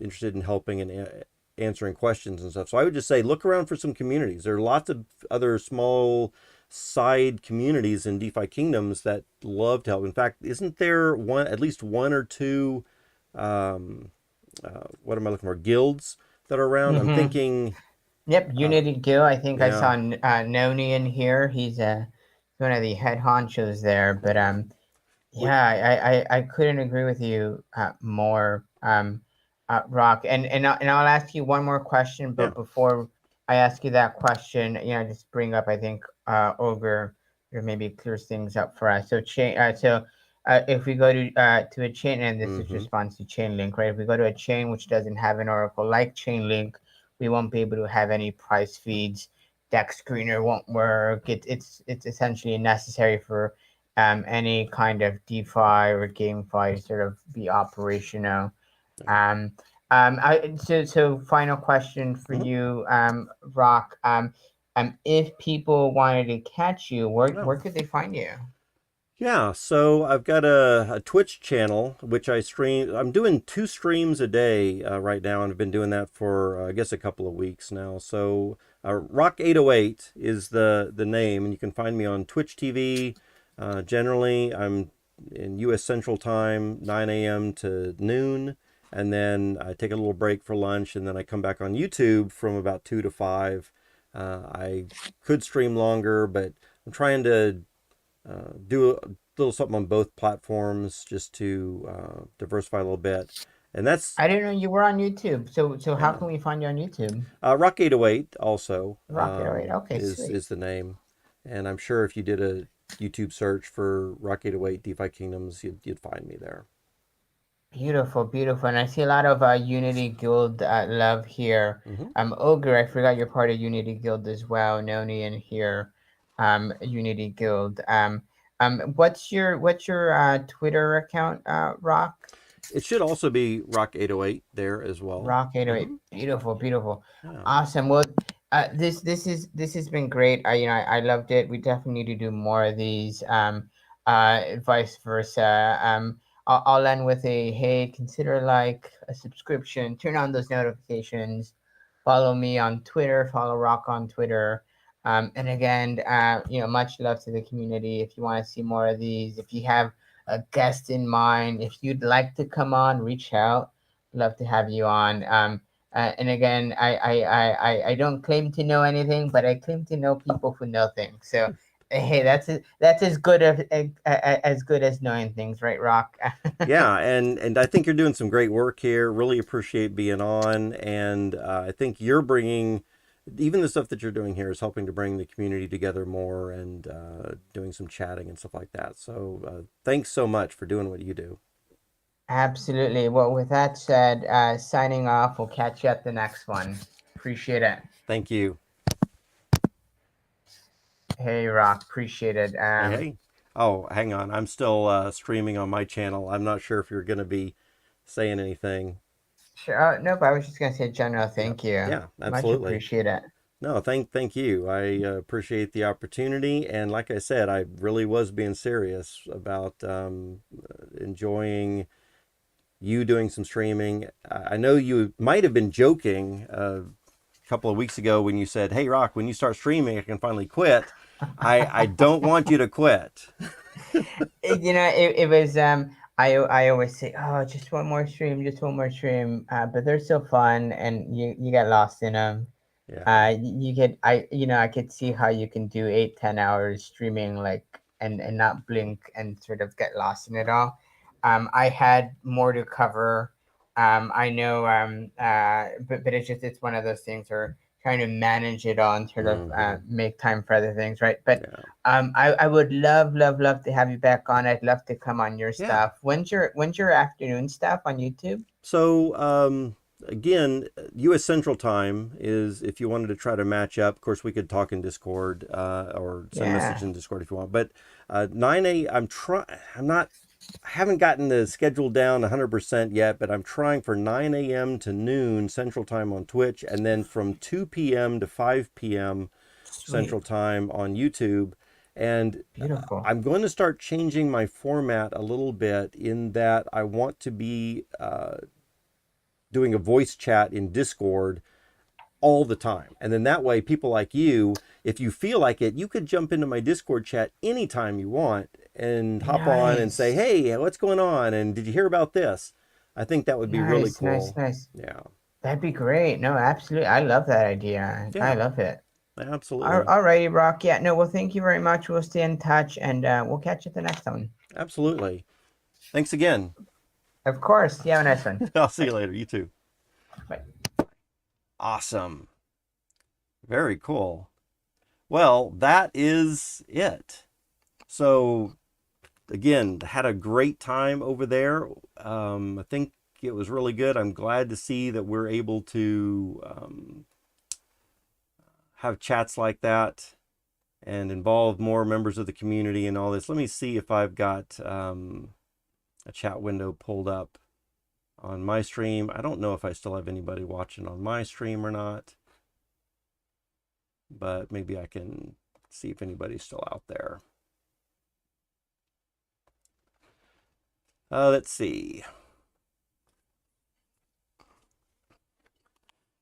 interested in helping and answering questions and stuff. So I would just say look around for some communities. There are lots of other small side communities in DeFi Kingdoms that love to help. In fact, isn't there at least one or two, what am I looking for, guilds that are around? I'm Mm-hmm. thinking, Yep, uh, Unity Gill. I think I yeah, saw Noni in here. He's one of the head honchos there. But yeah. We, yeah, I couldn't agree with you more, Rock. And I'll ask you one more question, yeah, but before I ask you that question, just bring up, I think, Ogre, or maybe clears things up for us. So if we go to a chain, and this is mm-hmm, response to Chainlink, right? If we go to a chain which doesn't have an oracle like Chainlink, we won't be able to have any price feeds. Deck screener won't work. It's essentially necessary for any kind of DeFi or GameFi to sort of be operational. yeah, Um, so final question for mm-hmm, you, Rock. If people wanted to catch you, yeah. where could they find you? Yeah, so I've got a Twitch channel which I stream. I'm doing 2 streams a day right now, and I've been doing that for I guess a couple of weeks now. So Rock808 is the name, and you can find me on Twitch TV. Generally, I'm in U.S. Central Time, 9 a.m. to noon, and then I take a little break for lunch, and then I come back on YouTube from about 2 to 5. I could stream longer, but I'm trying to do a little something on both platforms just to diversify a little bit. And that's, I didn't know you were on YouTube. So how yeah. can we find you on YouTube? Rock808 also Rocket 08. Okay, sweet. is the name. And I'm sure if you did a YouTube search for Rock808 DeFi Kingdoms, you'd find me there. Beautiful, beautiful. And I see a lot of Unity Guild love here. Mm-hmm. Ogre, I forgot you're part of Unity Guild as well. Noni in here, Unity Guild. What's your Twitter account, Rock? It should also be Rock808 there as well. Rock 808. Mm-hmm. Beautiful, beautiful. Yeah. Awesome. Well, this has been great. I loved it. We definitely need to do more of these. Vice versa. I'll end with a hey, consider like a subscription, turn on those notifications, follow me on Twitter, follow Rock on Twitter. And again, much love to the community. If you want to see more of these, if you have a guest in mind, if you'd like to come on, reach out. Love to have you on. And again, I don't claim to know anything, but I claim to know people who know things. So hey, that's as good as knowing things, right, Rock? Yeah, and I think you're doing some great work here. Really appreciate being on, and I think you're bringing even the stuff that you're doing here is helping to bring the community together more and doing some chatting and stuff like that. So thanks so much for doing what you do. Absolutely. Well, with that said, signing off. We'll catch you at the next one. Appreciate it. Thank you. Hey, Rock. Appreciate it. Hey. Oh, hang on. I'm still streaming on my channel. I'm not sure if you're going to be saying anything. Sure. Nope. I was just gonna say general thank you. Yeah, Much absolutely. appreciate it. No, thank you. I appreciate the opportunity. And like I said, I really was being serious about enjoying you doing some streaming. I know you might have been joking a couple of weeks ago when you said, "Hey, Rock, when you start streaming, I can finally quit." I don't want you to quit. It was I always say, oh, just one more stream, just one more stream, but they're so fun, and you get lost in them. Yeah. You get I could see how you can do 8-10 hours streaming, like, and not blink and sort of get lost in it all. I had more to cover. I know, but it's one of those things where trying to manage it all and sort of make time for other things, right? But Yeah. I would love to have you back on. I'd love to come on your Yeah. stuff. When's your afternoon stuff on YouTube? So again, U.S. Central Time is if you wanted to try to match up. Of course, we could talk in Discord or send a message in Discord if you want. But 9 a.m. I haven't gotten the schedule down 100% yet, but I'm trying for 9 a.m. to noon Central Time on Twitch, and then from 2 p.m. to 5 p.m. Central Time on YouTube. And Beautiful. I'm going to start changing my format a little bit in that I want to be doing a voice chat in Discord all the time. And then that way, people like you, if you feel like it, you could jump into my Discord chat anytime you want and hop on and say, hey, what's going on? And did you hear about this? I think that would be really cool. Nice. Yeah. That'd be great. No, absolutely. I love that idea. Yeah. I love it. Absolutely. All righty, Rock. Yeah, no, well, thank you very much. We'll stay in touch, and we'll catch you at the next one. Absolutely. Thanks again. Of course. You have a nice one. I'll see you later. You too. Bye. Awesome. Very cool. Well, that is it. So, again, had a great time over there. I think it was really good. I'm glad to see that we're able to have chats like that and involve more members of the community and all this. Let me see if I've got a chat window pulled up on my stream. I don't know if I still have anybody watching on my stream or not, but maybe I can see if anybody's still out there. Let's see.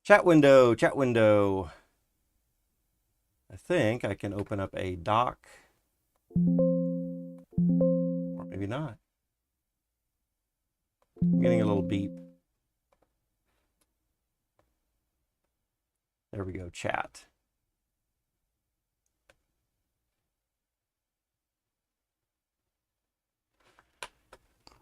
Chat window. I think I can open up a doc, or maybe not. I'm getting a little beep. There we go, chat.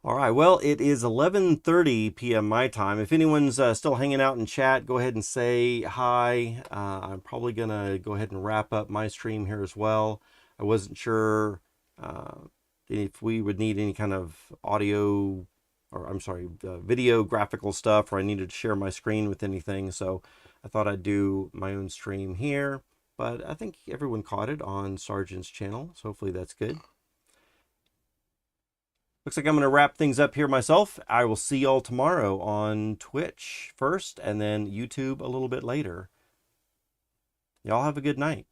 All right, well, it is 11:30 p.m. my time. If anyone's still hanging out in chat, go ahead and say hi. I'm probably going to go ahead and wrap up my stream here as well. I wasn't sure if we would need any kind of audio, or I'm sorry, video graphical stuff, or I needed to share my screen with anything. So I thought I'd do my own stream here. But I think everyone caught it on Sergeant's channel, so hopefully that's good. Looks like I'm going to wrap things up here myself. I will see y'all tomorrow on Twitch first and then YouTube a little bit later. Y'all have a good night.